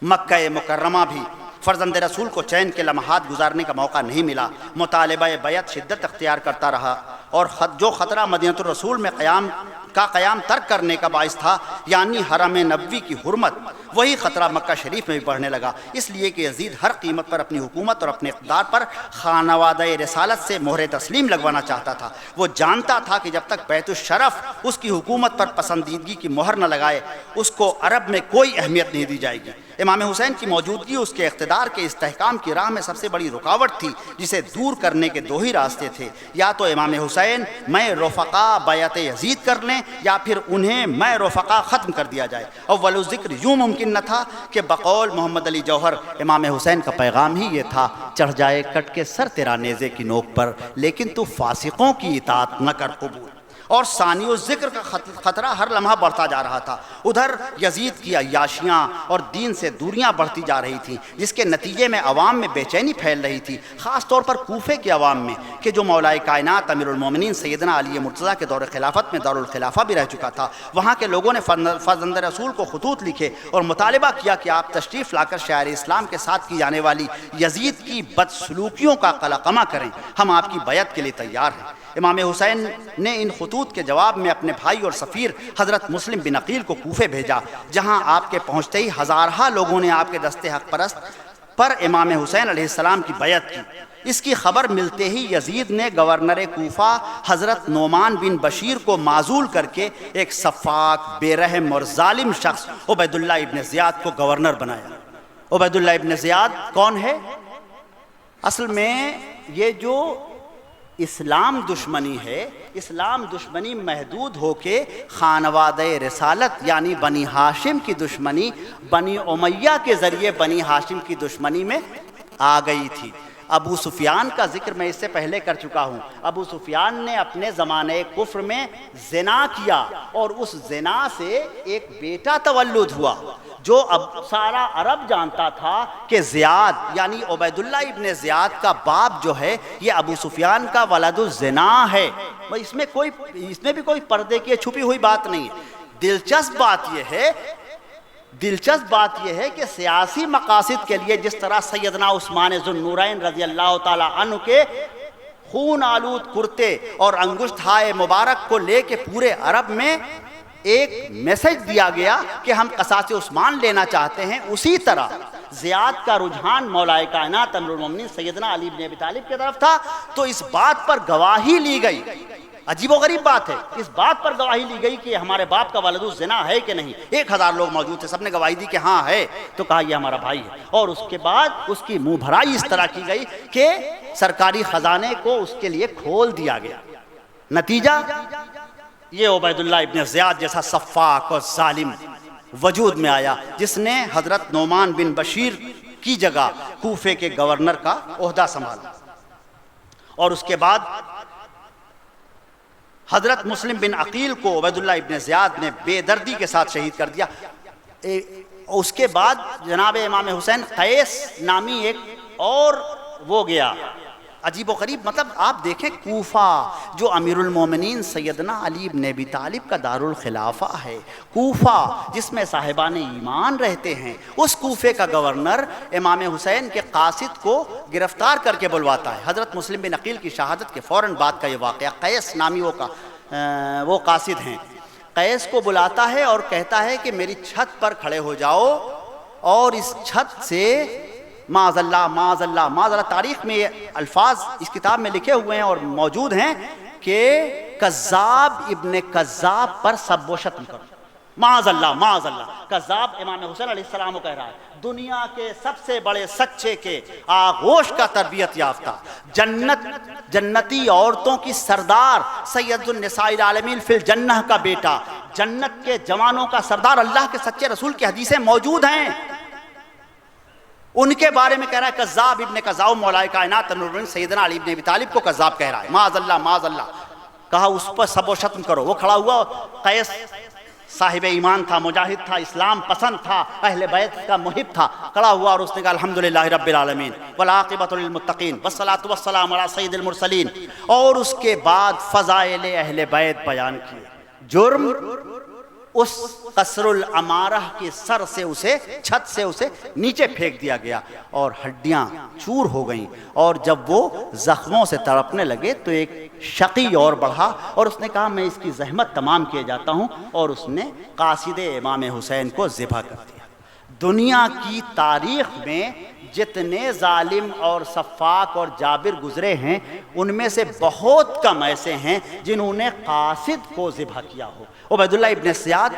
مکہ مکرمہ بھی فرزند رسول کو چین کے لمحات گزارنے کا موقع نہیں ملا۔ مطالبہ بیعت شدت اختیار کرتا رہا، اور جو خطرہ مدینۃ الرسول میں قیام ترک کرنے کا باعث تھا، یعنی حرم نبوی کی حرمت، وہی خطرہ مکہ شریف میں بھی بڑھنے لگا، اس لیے کہ یزید ہر قیمت پر اپنی حکومت اور اپنے اقتدار پر خانوادہ رسالت سے مہر تسلیم لگوانا چاہتا تھا۔ وہ جانتا تھا کہ جب تک بیت الشرف اس کی حکومت پر پسندیدگی کی مہر نہ لگائے، اس کو عرب میں کوئی اہمیت نہیں دی جائے گی۔ امام حسین کی موجودگی اس کے اقتدار کے استحکام کی راہ میں سب سے بڑی رکاوٹ تھی، جسے دور کرنے کے دو ہی راستے تھے، یا تو امام حسین میں رفقا بیعت یزید کر لیں، یا پھر انہیں میں رفقا ختم کر دیا جائے۔ اول ذکر یوں ممکن نہ تھا کہ بقول محمد علی جوہر امام حسین کا پیغام ہی یہ تھا، چڑھ جائے کٹ کے سر تیرا نیزے کی نوک پر، لیکن تو فاسقوں کی اطاعت نہ کر قبول۔ اور ثانی الذکر کا خطرہ ہر لمحہ بڑھتا جا رہا تھا۔ ادھر یزید کی عیاشیاں اور دین سے دوریاں بڑھتی جا رہی تھیں، جس کے نتیجے میں عوام میں بے چینی پھیل رہی تھی، خاص طور پر کوفے کے عوام میں، کہ جو مولائے کائنات امیر المومنین سیدنا علی مرتضیٰ کے دور خلافت میں دارالخلافہ بھی رہ چکا تھا۔ وہاں کے لوگوں نے فرزند رسول کو خطوط لکھے اور مطالبہ کیا کہ آپ تشریف لا کر شاعر اسلام کے ساتھ کی جانے والی یزید کی بدسلوکیوں کا قلقمہ کریں، ہم آپ کی بیعت کے لیے تیار ہیں۔ امام حسین نے ان خطوط کے جواب میں اپنے بھائی اور سفیر حضرت مسلم بن عقیل کو کوفے بھیجا، جہاں آپ کے پہنچتے ہی ہزارہا لوگوں نے آپ کے دستے حق پرست پر امام حسین علیہ السلام کی بیعت کی۔ اس کی خبر ملتے ہی یزید نے گورنر کوفہ حضرت نعمان بن بشیر کو معزول کر کے ایک سفاک، بے رحم اور ظالم شخص عبید اللہ ابن زیاد کو گورنر بنایا۔ عبید اللہ ابن زیاد کون ہے؟ اصل میں یہ جو اسلام دشمنی ہے، اسلام دشمنی محدود ہو کے خانوادہ رسالت یعنی بنی ہاشم کی دشمنی، بنی امیہ کے ذریعے بنی ہاشم کی دشمنی میں آ گئی تھی۔ ابو سفیان کا ذکر میں اس سے پہلے کر چکا ہوں۔ ابو سفیان نے اپنے زمانے کفر میں زنا کیا، اور اس زنا سے ایک بیٹا تولد ہوا، جو اب سارا عرب جانتا تھا کہ زیاد یعنی عبید اللہ ابن زیاد کا باپ جو ہے یہ ابو سفیان کا ولد الزنا ہے۔ اس میں بھی کوئی پردے کی چھپی ہوئی بات نہیں ہے۔ دلچسپ بات یہ ہے کہ سیاسی مقاصد کے لیے جس طرح سیدنا عثمان ذو النورین رضی اللہ تعالی عنہ کے خون آلود کرتے اور انگشت ہائے مبارک کو لے کے پورے عرب میں ایک میسج دیا گیا کہ ہم قصاص عثمان لینا چاہتے ہیں، اسی طرح زیاد کا رجحان مولا کائنات امیر المومنین سیدنا علی بن ابی طالب کی طرف تھا، تو اس بات پر گواہی لی گئی، عجیب و غریب بات ہے، اس بات پر گواہی لی گئی کہ ہمارے باپ کا ولد الزنا ہے کہ نہیں۔ 1000 لوگ موجود تھے، سب نے گواہی دی کہ ہاں ہے، تو کہا یہ ہمارا بھائی ہے، اور اس کے بعد اس کی منہ بھرائی اس طرح کی گئی کہ سرکاری خزانے کو اس کے لیے کھول دیا گیا۔ نتیجہ یہ عبید اللہ ابن زیاد جیسا سفاک اور ظالم وجود میں آیا، جس نے حضرت نعمان بن بشیر کی جگہ کوفے کے گورنر کا عہدہ سنبھالا، اور اس کے بعد حضرت مسلم بن عقیل کو عبید اللہ ابن زیاد نے بے دردی کے ساتھ شہید کر دیا۔ اس کے بعد جناب امام حسین قیس نامی ایک اور وہ گیا، عجیب و غریب، مطلب آپ دیکھیں کوفہ جو امیر المومنین سیدنا علی بن ابی طالب کا دارالخلافہ ہے، کوفہ جس میں صاحبان ایمان رہتے ہیں، اس کوفے کا گورنر امام حسین کے قاصد کو گرفتار کر کے بلواتا ہے۔ حضرت مسلم بن عقیل کی شہادت کے فوراً بعد کا یہ واقعہ، قیس نامی وہ قاصد ہیں، قیس کو بلاتا ہے اور کہتا ہے کہ میری چھت پر کھڑے ہو جاؤ، اور اس چھت سے معاذ اللہ معاذ اللہ معاذ اللہ، تاریخ میں یہ الفاظ اس کتاب میں لکھے ہوئے ہیں اور موجود ہیں کہ کذاب ابن کذاب پر سب و شتم کرو، معاذ اللہ معاذ اللہ۔ کذاب امام حسین علیہ السلام کو کہہ رہا ہے، دنیا کے سب سے بڑے سچے کے آغوش کا تربیت یافتہ، جنتی عورتوں کی سردار، سید النساء العالمین فی الجنہ کا بیٹا، جنت کے جوانوں کا سردار، اللہ کے سچے رسول کی حدیثیں موجود ہیں، ان کے بارے میں کہہ رہا ہے کذاب ابن کذاب، مولا کائنات امیر المومنین سیدنا علی بن ابی طالب کو کذاب کہہ رہا ہے، معاذ اللہ معاذ اللہ۔ کہا اس پر سب و شتم کرو۔ وہ کھڑا ہوا، قیس صاحب ایمان تھا، مجاہد تھا، اسلام پسند تھا، اہل بیت کا محب تھا، کھڑا ہوا اور اس نے کہا الحمدللہ رب العالمین والعاقبۃ للمتقین والصلاۃ والسلام علی سید المرسلین، اور اس کے بعد فضائل اہل بیت بیان کیے۔ جرم اس قصر العمارہ کے سر سے اسے، چھت سے اسے نیچے پھینک دیا گیا، اور ہڈیاں چور ہو گئیں، اور جب وہ زخموں سے تڑپنے لگے تو ایک شقی اور بڑھا، اور اس نے کہا میں اس کی زحمت تمام کیے جاتا ہوں، اور اس نے قاصد امام حسین کو ذبح کر دیا۔ دنیا کی تاریخ میں جتنے ظالم اور سفاک اور جابر گزرے ہیں، ان میں سے بہت کم ایسے ہیں جنہوں نے قاصد کو ذبح کیا ہو۔ عبید اللہ ابن زیاد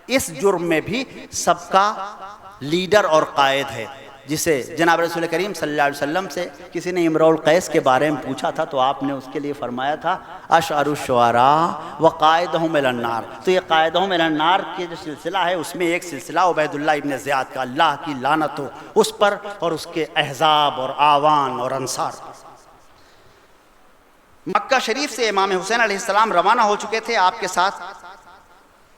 اس جرم میں بھی سب کا لیڈر اور قائد ہے، جسے جناب رسول کریم صلی اللہ علیہ وسلم سے کسی نے امرؤ القیس کے بارے میں پوچھا تھا، تو آپ نے اس کے لیے فرمایا تھا اشعر الشعراء وقائدہم الی النار۔ تو یہ قائدہم الی النار کے جو سلسلہ ہے، اس میں ایک سلسلہ عبید اللہ ابن زیاد کا، اللہ کی لعنت ہو اس پر اور اس کے احزاب اور آوان اور انصار۔ مکہ شریف سے امام حسین علیہ السلام روانہ ہو چکے تھے، آپ کے ساتھ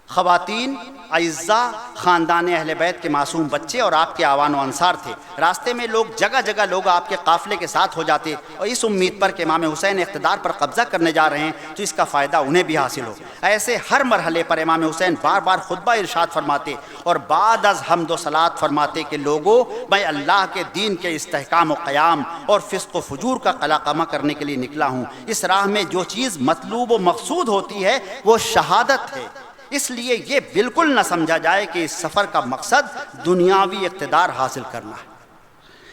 خواتین، اعزاء، خاندان اہل بیت کے معصوم بچے اور آپ کے آوان و انصار تھے۔ راستے میں جگہ جگہ لوگ آپ کے قافلے کے ساتھ ہو جاتے، اور اس امید پر کہ امام حسین اقتدار پر قبضہ کرنے جا رہے ہیں تو اس کا فائدہ انہیں بھی حاصل ہو۔ ایسے ہر مرحلے پر امام حسین بار بار خطبہ ارشاد فرماتے اور بعد از حمد و صلات فرماتے کہ لوگوں، میں اللہ کے دین کے استحکام و قیام اور فسق و فجور کا قلقمہ کرنے کے لیے نکلا ہوں۔ اس راہ میں جو چیز مطلوب و مقصود ہوتی ہے وہ شہادت ہے، اس لیے یہ بالکل نہ سمجھا جائے کہ اس سفر کا مقصد دنیاوی اقتدار حاصل کرنا ہے۔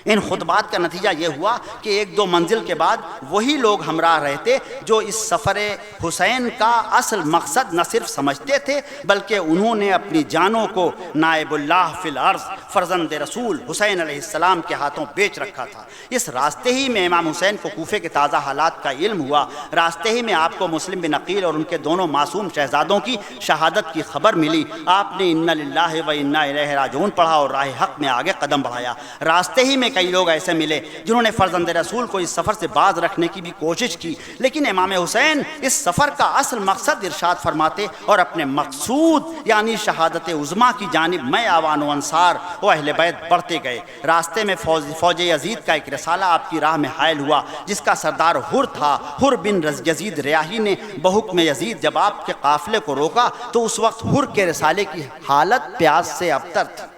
ان خطبات کا نتیجہ یہ ہوا کہ 1-2 منزل کے بعد وہی لوگ ہمراہ رہتے جو اس سفر حسین کا اصل مقصد نہ صرف سمجھتے تھے بلکہ انہوں نے اپنی جانوں کو نائب اللہ فی الارض، فرزند رسول حسین علیہ السلام کے ہاتھوں بیچ رکھا تھا۔ اس راستے ہی میں امام حسین کو کوفے کے تازہ حالات کا علم ہوا، راستے ہی میں آپ کو مسلم بن عقیل اور ان کے دونوں معصوم شہزادوں کی شہادت کی خبر ملی۔ آپ نے انا للہ و انا الیہ راجعون پڑھا اور راہ حق میں آگے قدم بڑھایا۔ راستے ہی میں کئی لوگ ایسے ملے جنہوں نے فرزند رسول کو اس سفر سے باز رکھنے کی بھی کوشش کی، لیکن امام حسین اس سفر کا اصل مقصد ارشاد فرماتے اور اپنے مقصود یعنی شہادت عظمیٰ کی جانب میں آوان و انصار و اہل بیت بڑھتے گئے۔ راستے میں فوج یزید کا ایک رسالہ آپ کی راہ میں حائل ہوا جس کا سردار حر تھا۔ حر بن یزید ریاحی نے بحکم یزید جب آپ کے قافلے کو روکا تو اس وقت حر کے رسالے کی حالت پیاس سے ابتر تھی۔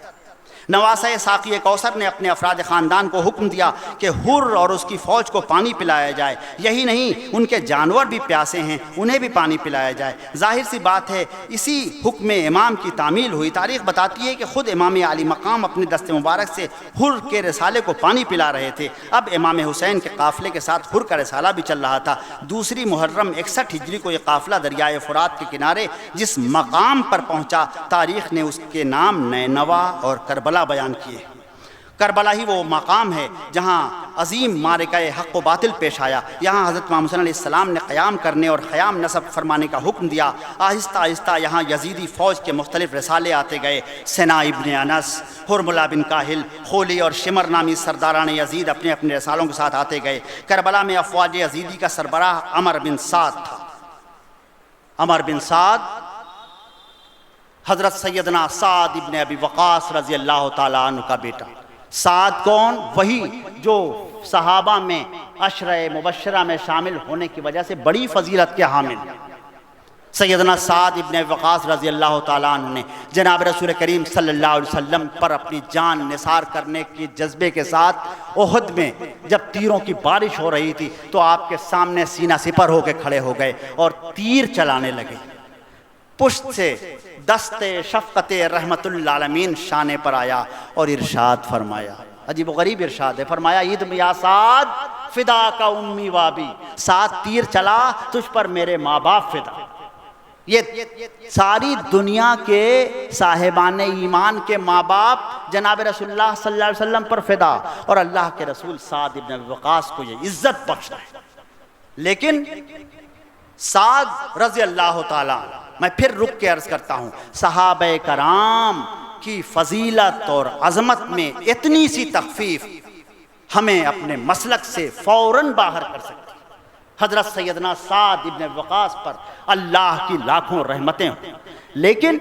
نواسہ ساقی کوثر نے اپنے افراد خاندان کو حکم دیا کہ حر اور اس کی فوج کو پانی پلایا جائے، یہی نہیں ان کے جانور بھی پیاسے ہیں، انہیں بھی پانی پلایا جائے۔ ظاہر سی بات ہے اسی حکم امام کی تعمیل ہوئی۔ تاریخ بتاتی ہے کہ خود امام علی مقام اپنے دست مبارک سے حر کے رسالے کو پانی پلا رہے تھے۔ اب امام حسین کے قافلے کے ساتھ حر کا رسالہ بھی چل رہا تھا۔ دوسری محرم 61 ہجری کو یہ قافلہ دریائے فرات کے کنارے جس مقام پر پہنچا، تاریخ نے اس کے نام نینوا اور کربلا بیان کیے۔ کربلا ہی وہ مقام ہے جہاں عظیم معرکہ حق و باطل پیش آیا۔ یہاں حضرت امام حسین علیہ السلام نے قیام کرنے اور خیام نصب فرمانے کا حکم دیا۔ آہستہ آہستہ یہاں یزیدی فوج کے مختلف رسالے آتے گئے۔ سنا ابن انس، حرملہ بن کاہل، خولی اور شمر نامی سرداران یزید اپنے اپنے رسالوں کے ساتھ آتے گئے۔ کربلا میں افواج یزیدی کا سربراہ عمر بن سعد تھا۔ عمر بن سعد حضرت سیدنا سعد ابن ابی وقاص رضی اللہ تعالیٰ عنہ کا بیٹا۔ سعد کون؟ وہی جو صحابہ میں عشرہ مبشرہ میں شامل ہونے کی وجہ سے بڑی فضیلت کے حامل۔ سیدنا سعد ابن ابی وقاص رضی اللہ تعالیٰ عنہ نے جناب رسول کریم صلی اللہ علیہ وسلم پر اپنی جان نثار کرنے کے جذبے کے ساتھ احد میں جب تیروں کی بارش ہو رہی تھی تو آپ کے سامنے سینہ سپر ہو کے کھڑے ہو گئے اور تیر چلانے لگے۔ پشت سے دست شفقت رحمت للعالمین شانے پر آیا اور ارشاد فرمایا، عجیب و غریب ارشاد ہے، فرمایا عید یا سعد فدا کا امی وابی، سعد تیر چلا تجھ پر میرے ماں باپ فدا۔ یہ ساری دنیا کے صاحبان ایمان کے ماں باپ جناب رسول اللہ صلی اللہ علیہ وسلم پر فدا، اور اللہ کے رسول سعد ابن ابی وقاص کو یہ عزت بخشا ہے۔ لیکن سعد رضی اللہ تعالیٰ، میں پھر رک کے عرض کرتا ہوں، صحابہ کرام کی فضیلت اور عظمت میں اتنی سی تخفیف ہمیں اپنے مسلک سے فوراً باہر کر سکتی۔ حضرت سیدنا سعد ابن وقاص پر اللہ کی لاکھوں رحمتیں ہوں، لیکن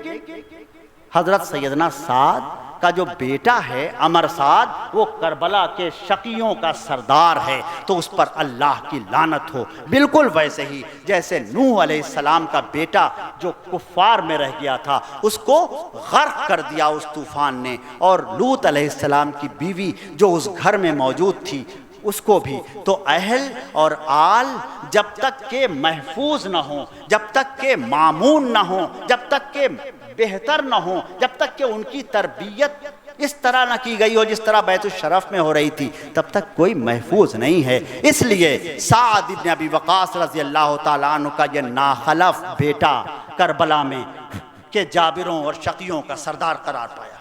حضرت سیدنا سعد کا جو بیٹا ہے عمر سعد، وہ کربلا کے شقیوں کا سردار ہے، تو اس پر اللہ کی لعنت ہو۔ بالکل ویسے ہی جیسے نوح علیہ السلام کا بیٹا جو کفار میں رہ گیا تھا، اس کو غرق کر دیا اس طوفان نے، اور لوط علیہ السلام کی بیوی جو اس گھر میں موجود تھی اس کو بھی۔ تو اہل اور آل جب تک کہ محفوظ نہ ہوں، جب تک کہ مامون نہ ہوں، جب تک کہ بہتر نہ ہوں، جب تک کہ ان کی تربیت اس طرح نہ کی گئی ہو جس طرح بیت الشرف میں ہو رہی تھی، تب تک کوئی محفوظ نہیں ہے۔ اس لیے سعد ابن ابی وقاص رضی اللہ تعالیٰ عنہ کا یہ ناخلف بیٹا کربلا میں کہ جابروں اور شقیوں کا سردار قرار پایا۔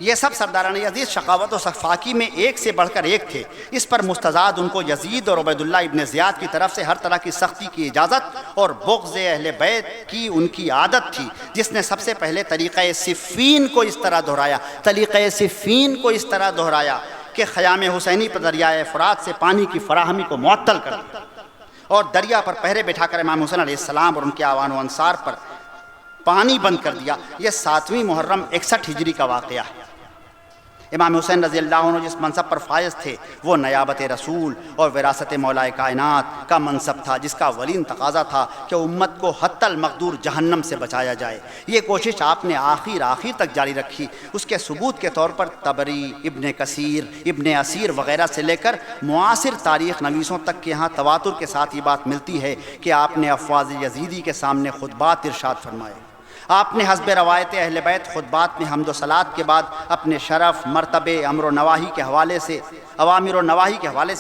یہ سب سرداران یزید شقاوت و سفاکی میں ایک سے بڑھ کر ایک تھے۔ اس پر مستزاد ان کو یزید اور عبید اللہ ابن زیاد کی طرف سے ہر طرح کی سختی کی اجازت اور بغض اہل بیت کی ان کی عادت تھی، جس نے سب سے پہلے طریقہ صفین کو اس طرح دہرایا کہ خیام حسینی پر دریائے فرات سے پانی کی فراہمی کو معطل کر دیا اور دریا پر پہرے بٹھا کر امام حسین علیہ السلام اور ان کے اعوان و انصار پر پانی بند کر دیا۔ یہ 7ویں محرم 61 ہجری کا واقعہ ہے۔ امام حسین رضی اللہ عنہ جس منصب پر فائز تھے وہ نیابت رسول اور وراثت مولا کائنات کا منصب تھا، جس کا اولین تقاضا تھا کہ امت کو حتی المقدور جہنم سے بچایا جائے۔ یہ کوشش آپ نے آخر تک جاری رکھی۔ اس کے ثبوت کے طور پر طبری، ابن کثیر، ابن اسیر وغیرہ سے لے کر معاصر تاریخ نویسوں تک کے یہاں تواتر کے ساتھ یہ بات ملتی ہے کہ آپ نے افواج یزیدی کے سامنے خطبات ارشاد فرمائے۔ آپ نے حسب روایت اہل بیت خطبات میں حمد و صلات کے بعد اپنے شرف، مرتبے، امر و نواہی کے حوالے سے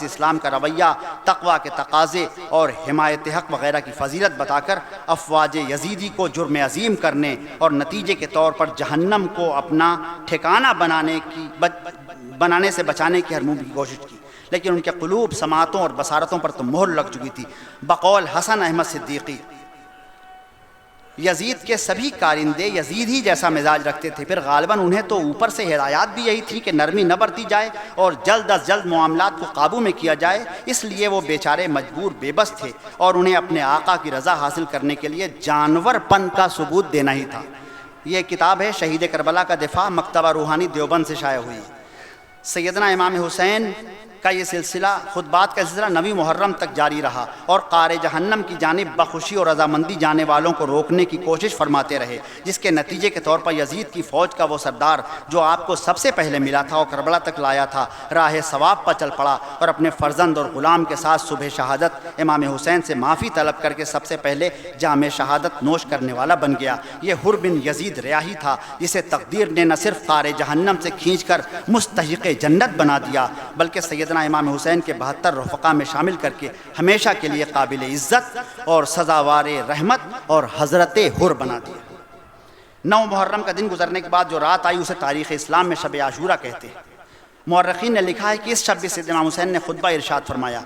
اسلام کا رویہ، تقوی کے تقاضے اور حمایت حق وغیرہ کی فضیلت بتا کر افواج یزیدی کو جرم عظیم کرنے اور نتیجے کے طور پر جہنم کو اپنا ٹھکانہ بنانے سے بچانے کی ہر ممکن کوشش کی، لیکن ان کے قلوب، سماعتوں اور بصارتوں پر تو مہر لگ چکی تھی۔ بقول حسن احمد صدیقی، یزید کے سبھی کارندے یزید ہی جیسا مزاج رکھتے تھے، پھر غالباً انہیں تو اوپر سے ہدایات بھی یہی تھی کہ نرمی نہ برتی جائے اور جلد از جلد معاملات کو قابو میں کیا جائے، اس لیے وہ بیچارے مجبور بے بس تھے اور انہیں اپنے آقا کی رضا حاصل کرنے کے لیے جانور پن کا ثبوت دینا ہی تھا۔ یہ کتاب ہے شہید کربلا کا دفاع، مکتبہ روحانی دیوبند سے شائع ہوئی۔ سیدنا امام حسین کا یہ سلسلہ خطبات کا سلسلہ 9 محرم تک جاری رہا اور قعر جہنم کی جانب بخوشی اور رضامندی جانے والوں کو روکنے کی کوشش فرماتے رہے، جس کے نتیجے کے طور پر یزید کی فوج کا وہ سردار جو آپ کو سب سے پہلے ملا تھا اور کربلا تک لایا تھا، راہ ثواب پر چل پڑا اور اپنے فرزند اور غلام کے ساتھ صبح شہادت امام حسین سے معافی طلب کر کے سب سے پہلے جام شہادت نوش کرنے والا بن گیا۔ یہ حر بن یزید ریاحی تھا جسے تقدیر نے نہ صرف قعر جہنم سے کھینچ کر مستحق جنت بنا دیا بلکہ سیدنا امام حسین کے 72 رفقا میں شامل کر کے ہمیشہ کے لیے قابل عزت اور سزاوار رحمت اور حضرت حر بنا دیا۔ 9 محرم کا دن گزرنے کے بعد جو رات آئی اسے تاریخ اسلام میں شب عاشورہ کہتے ہیں۔ مورخین نے لکھا ہے کہ اس شب سیدنا امام حسین نے خطبہ ارشاد فرمایا،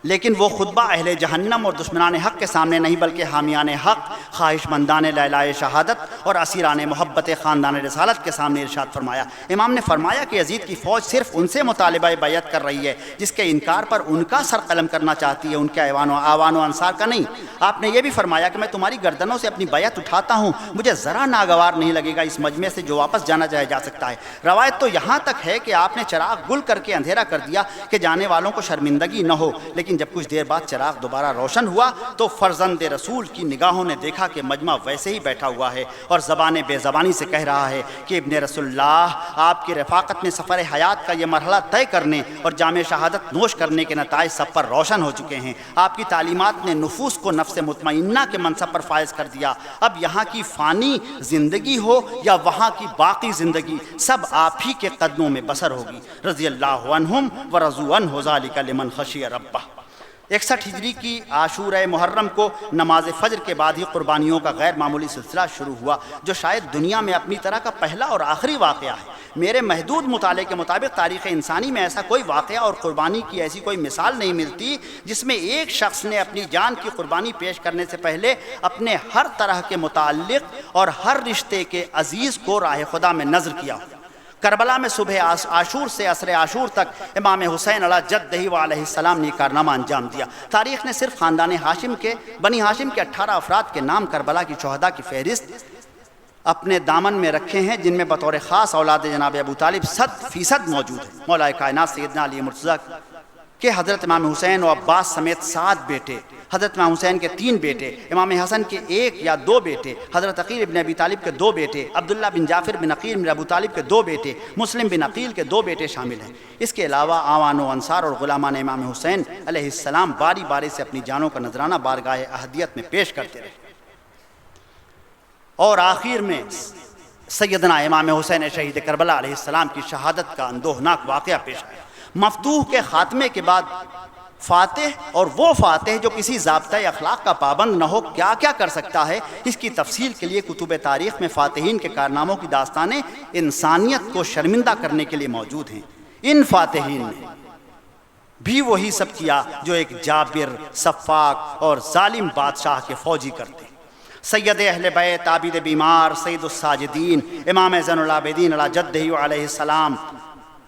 لیکن وہ خطبہ اہل جہنم اور دشمنان حق کے سامنے نہیں بلکہ حامیان حق، خواہش مندان لا الہ شہادت اور اسیران محبت خاندان رسالت کے سامنے ارشاد فرمایا۔ امام نے فرمایا کہ یزید کی فوج صرف ان سے مطالبہ بیعت کر رہی ہے جس کے انکار پر ان کا سر قلم کرنا چاہتی ہے، ان کے آوان و انصار کا نہیں۔ آپ نے یہ بھی فرمایا کہ میں تمہاری گردنوں سے اپنی بیعت اٹھاتا ہوں، مجھے ذرا ناگوار نہیں لگے گا اس مجمع سے جو واپس جانا چاہے جا سکتا ہے۔ روایت تو یہاں تک ہے کہ آپ نے چراغ گل کر کے اندھیرا کر دیا کہ جانے والوں کو شرمندگی نہ ہو، لیکن جب کچھ دیر بعد چراغ دوبارہ روشن ہوا تو فرزند رسول کی نگاہوں نے دیکھا کہ مجمع ویسے ہی بیٹھا ہوا ہے اور زبان بے زبانی سے کہہ رہا ہے کہ ابن رسول اللہ، آپ کی رفاقت میں سفر حیات کا یہ مرحلہ طے کرنے اور جام شہادت نوش کرنے کے نتائج سب پر روشن ہو چکے ہیں۔ آپ کی تعلیمات نے نفوس کو نفس مطمئنہ کے منصب پر فائز کر دیا۔ اب یہاں کی فانی زندگی ہو یا وہاں کی باقی زندگی، سب آپ ہی کے قدموں میں بسر ہوگی۔ رضی اللہ عنہم ورضوا عنہ ذالک لمن خشی ربہ۔ 61 ہجری کی عاشورہ محرم کو نماز فجر کے بعد ہی قربانیوں کا غیر معمولی سلسلہ شروع ہوا جو شاید دنیا میں اپنی طرح کا پہلا اور آخری واقعہ ہے۔ میرے محدود مطالعے کے مطابق تاریخ انسانی میں ایسا کوئی واقعہ اور قربانی کی ایسی کوئی مثال نہیں ملتی جس میں ایک شخص نے اپنی جان کی قربانی پیش کرنے سے پہلے اپنے ہر طرح کے متعلق اور ہر رشتے کے عزیز کو راہ خدا میں نذر کیا۔ کربلا میں صبح عاشور سے عصر عاشور تک امام حسین علیہ جدہ و علیہ السلام نے کارنامہ انجام دیا۔ تاریخ نے صرف خاندان ہاشم کے بنی ہاشم کے 18 افراد کے نام کربلا کی شہداء کی فہرست اپنے دامن میں رکھے ہیں جن میں بطور خاص اولاد جناب ابو طالب 100% موجود ہے۔ مولا کائنات سیدنا علی مرتضیٰ کہ حضرت امام حسین و عباس سمیت 7 بیٹے، حضرت امام حسین کے 3 بیٹے، امام حسن کے 1 یا 2 بیٹے، حضرت عقیل ابن ابی طالب کے 2 بیٹے، عبداللہ بن جعفر بن عقیل بن ابو طالب کے 2 بیٹے، مسلم بن عقیل کے 2 بیٹے شامل ہیں۔ اس کے علاوہ آوان و انصار اور غلامان امام حسین علیہ السلام باری باری سے اپنی جانوں کا نذرانہ بارگاہ احدیت میں پیش کرتے رہے۔ اور آخر میں سیدنا امام حسین شہید کربلا علیہ السلام کی شہادت کا اندوہناک واقعہ پیش آیا۔ مفتوح کے خاتمے کے بعد فاتح اور وہ فاتح جو کسی ضابطۂ اخلاق کا پابند نہ ہو کیا کیا کر سکتا ہے، اس کی تفصیل کے لیے کتب تاریخ میں فاتحین کے کارناموں کی داستانیں انسانیت کو شرمندہ کرنے کے لیے موجود ہیں۔ ان فاتحین نے بھی وہی سب کیا جو ایک جابر، سفاک اور ظالم بادشاہ کے فوجی کرتے۔ سید اہل بیت، عابد بیمار، سید الساجدین، امام زین العابدین علی جدہ علیہ السلام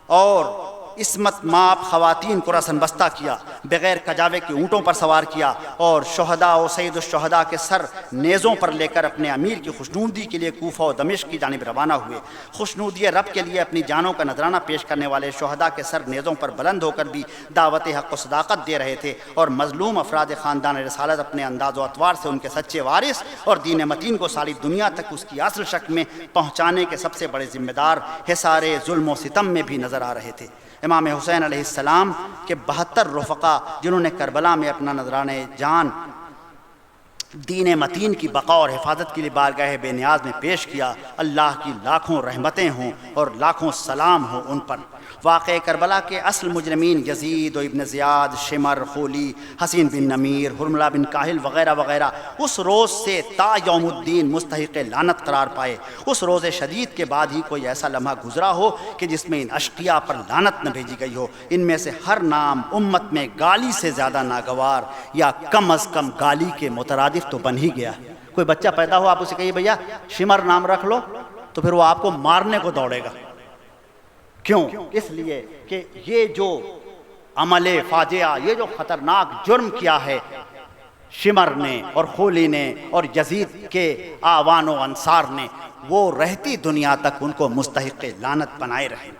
اور عصمت ماپ خواتین کو رسن بستہ کیا، بغیر کجاوے کے اونٹوں پر سوار کیا اور شہداء و سید الشہداء کے سر نیزوں پر لے کر اپنے امیر کی خوشنودی کے لیے کوفہ و دمشق کی جانب روانہ ہوئے۔ خوشنودی رب کے لیے اپنی جانوں کا نذرانہ پیش کرنے والے شہداء کے سر نیزوں پر بلند ہو کر بھی دعوت حق و صداقت دے رہے تھے اور مظلوم افراد خاندان رسالت اپنے انداز و اطوار سے ان کے سچے وارث اور دین متین کو ساری دنیا تک اس کی اصل شکل میں پہنچانے کے سب سے بڑے ذمہ دار حصار ظلم و ستم میں بھی نظر آ رہے تھے۔ امام حسین علیہ السلام کے 72 رفقا جنہوں نے کربلا میں اپنا نذرانہ جان دین متین کی بقا اور حفاظت کے لیے بارگاہ بے نیاز میں پیش کیا، اللہ کی لاکھوں رحمتیں ہوں اور لاکھوں سلام ہوں ان پر۔ واقع کربلا کے اصل مجرمین یزید و ابن زیاد، شمر، خولی، حسین بن نمیر، حرملہ بن کاہل وغیرہ وغیرہ اس روز سے تا یوم الدین مستحق لعنت قرار پائے۔ اس روز شدید کے بعد ہی کوئی ایسا لمحہ گزرا ہو کہ جس میں ان اشقیاء پر لعنت نہ بھیجی گئی ہو۔ ان میں سے ہر نام امت میں گالی سے زیادہ ناگوار یا کم از کم گالی کے مترادف تو بن ہی گیا۔ کوئی بچہ پیدا ہو، آپ اسے کہیے بھیا شمر نام رکھ لو، تو پھر وہ آپ کو مارنے کو دوڑے گا۔ کیوں؟ اس لیے کہ یہ جو عمل فاجعہ، یہ جو خطرناک جرم کیا ہے شمر نے اور خولی نے اور یزید کے آوان و انصار نے، وہ رہتی دنیا تک ان کو مستحق لعنت بنائے رہے۔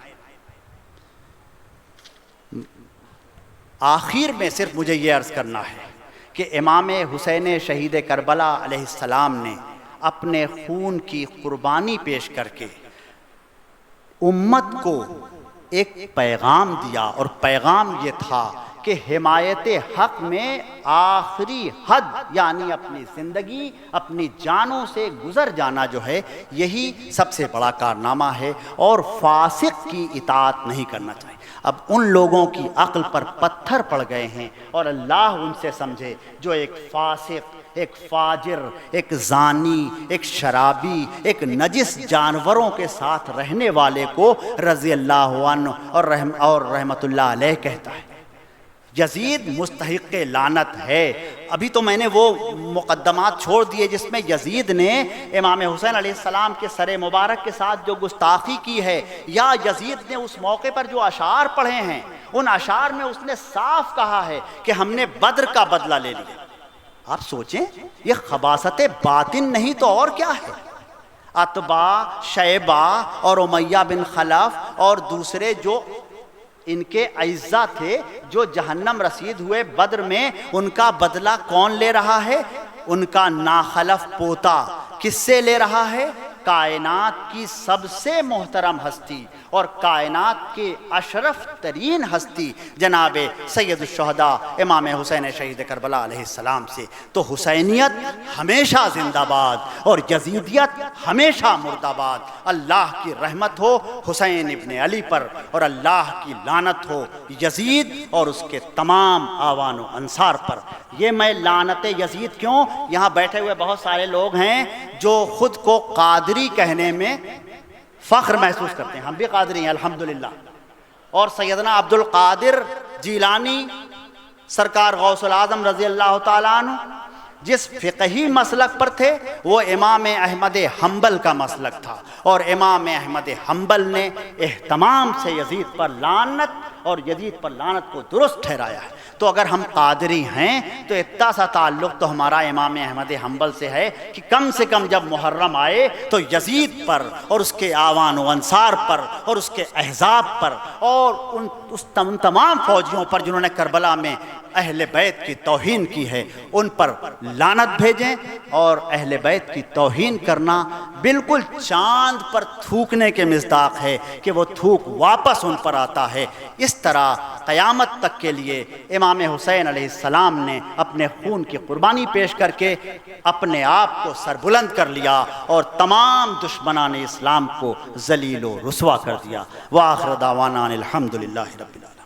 آخر میں صرف مجھے یہ عرض کرنا ہے کہ امام حسین شہید کربلا علیہ السلام نے اپنے خون کی قربانی پیش کر کے امت کو ایک پیغام دیا، اور پیغام یہ تھا کہ حمایت حق میں آخری حد یعنی اپنی زندگی اپنی جانوں سے گزر جانا جو ہے یہی سب سے بڑا کارنامہ ہے، اور فاسق کی اطاعت نہیں کرنا چاہیے۔ اب ان لوگوں کی عقل پر پتھر پڑ گئے ہیں، اور اللہ ان سے سمجھے جو ایک فاسق، ایک فاجر، ایک زانی، ایک شرابی، ایک نجس جانوروں کے ساتھ رہنے والے کو رضی اللہ عنہ اور رحمت اللہ علیہ کہتا ہے۔ یزید مستحق لعنت ہے۔ ابھی تو میں نے وہ مقدمات چھوڑ دیے جس میں یزید نے امام حسین علیہ السلام کے سر مبارک کے ساتھ جو گستاخی کی ہے، یا یزید نے اس موقع پر جو اشعار پڑھے ہیں، ان اشعار میں اس نے صاف کہا ہے کہ ہم نے بدر کا بدلہ لے لیا۔ آپ سوچیں، یہ خباثت باطن نہیں تو اور کیا ہے؟ عتبہ، شیبہ اور امیہ بن خلف اور دوسرے جو ان کے اعزا تھے جو جہنم رسید ہوئے بدر میں، ان کا بدلہ کون لے رہا ہے؟ ان کا ناخلف پوتا۔ کس سے لے رہا ہے؟ کائنات کی سب سے محترم ہستی اور کائنات کے اشرف ترین ہستی جناب سید الشہداء امام حسین شہید کربلا علیہ السلام سے۔ تو حسینیت ہمیشہ زندہ باد اور یزیدیت ہمیشہ مرد آباد۔ اللہ کی رحمت ہو حسین ابن علی پر، اور اللہ کی لعنت ہو یزید اور اس کے تمام آوان و انصار پر۔ یہ میں لعنت یزید کیوں، یہاں بیٹھے ہوئے بہت سارے لوگ ہیں جو خود کو قادری کہنے میں فخر محسوس کرتے ہیں، ہم بھی قادری ہیں الحمدللہ، اور سیدنا عبد القادر جیلانی سرکار غوث العظم رضی اللہ تعالیٰ عنہ جس فقہی مسلک پر تھے وہ امام احمد حنبل کا مسلک تھا، اور امام احمد حنبل نے اہتمام سے یزید پر لعنت اور یزید پر لعنت کو درست ٹھہرایا ہے۔ تو اگر ہم قادری ہیں تو اتنا سا تعلق تو ہمارا امام احمد حنبل سے ہے کہ کم سے کم جب محرم آئے تو یزید پر اور اس کے آوان و انصار پر اور اس کے احزاب پر اور ان تمام فوجیوں پر جنہوں نے کربلا میں اہل بیت کی توہین کی ہے ان پر لعنت بھیجیں۔ اور اہل بیت کی توہین کرنا بالکل چاند پر تھوکنے کے مصداق ہے کہ وہ تھوک واپس ان پر آتا ہے۔ اس طرح قیامت تک کے لیے امام حسین علیہ السلام نے اپنے خون کی قربانی پیش کر کے اپنے آپ کو سربلند کر لیا اور تمام دشمنان اسلام کو ذلیل و رسوا کر دیا۔ وآخر دعوانا الحمدللہ رب العالمین۔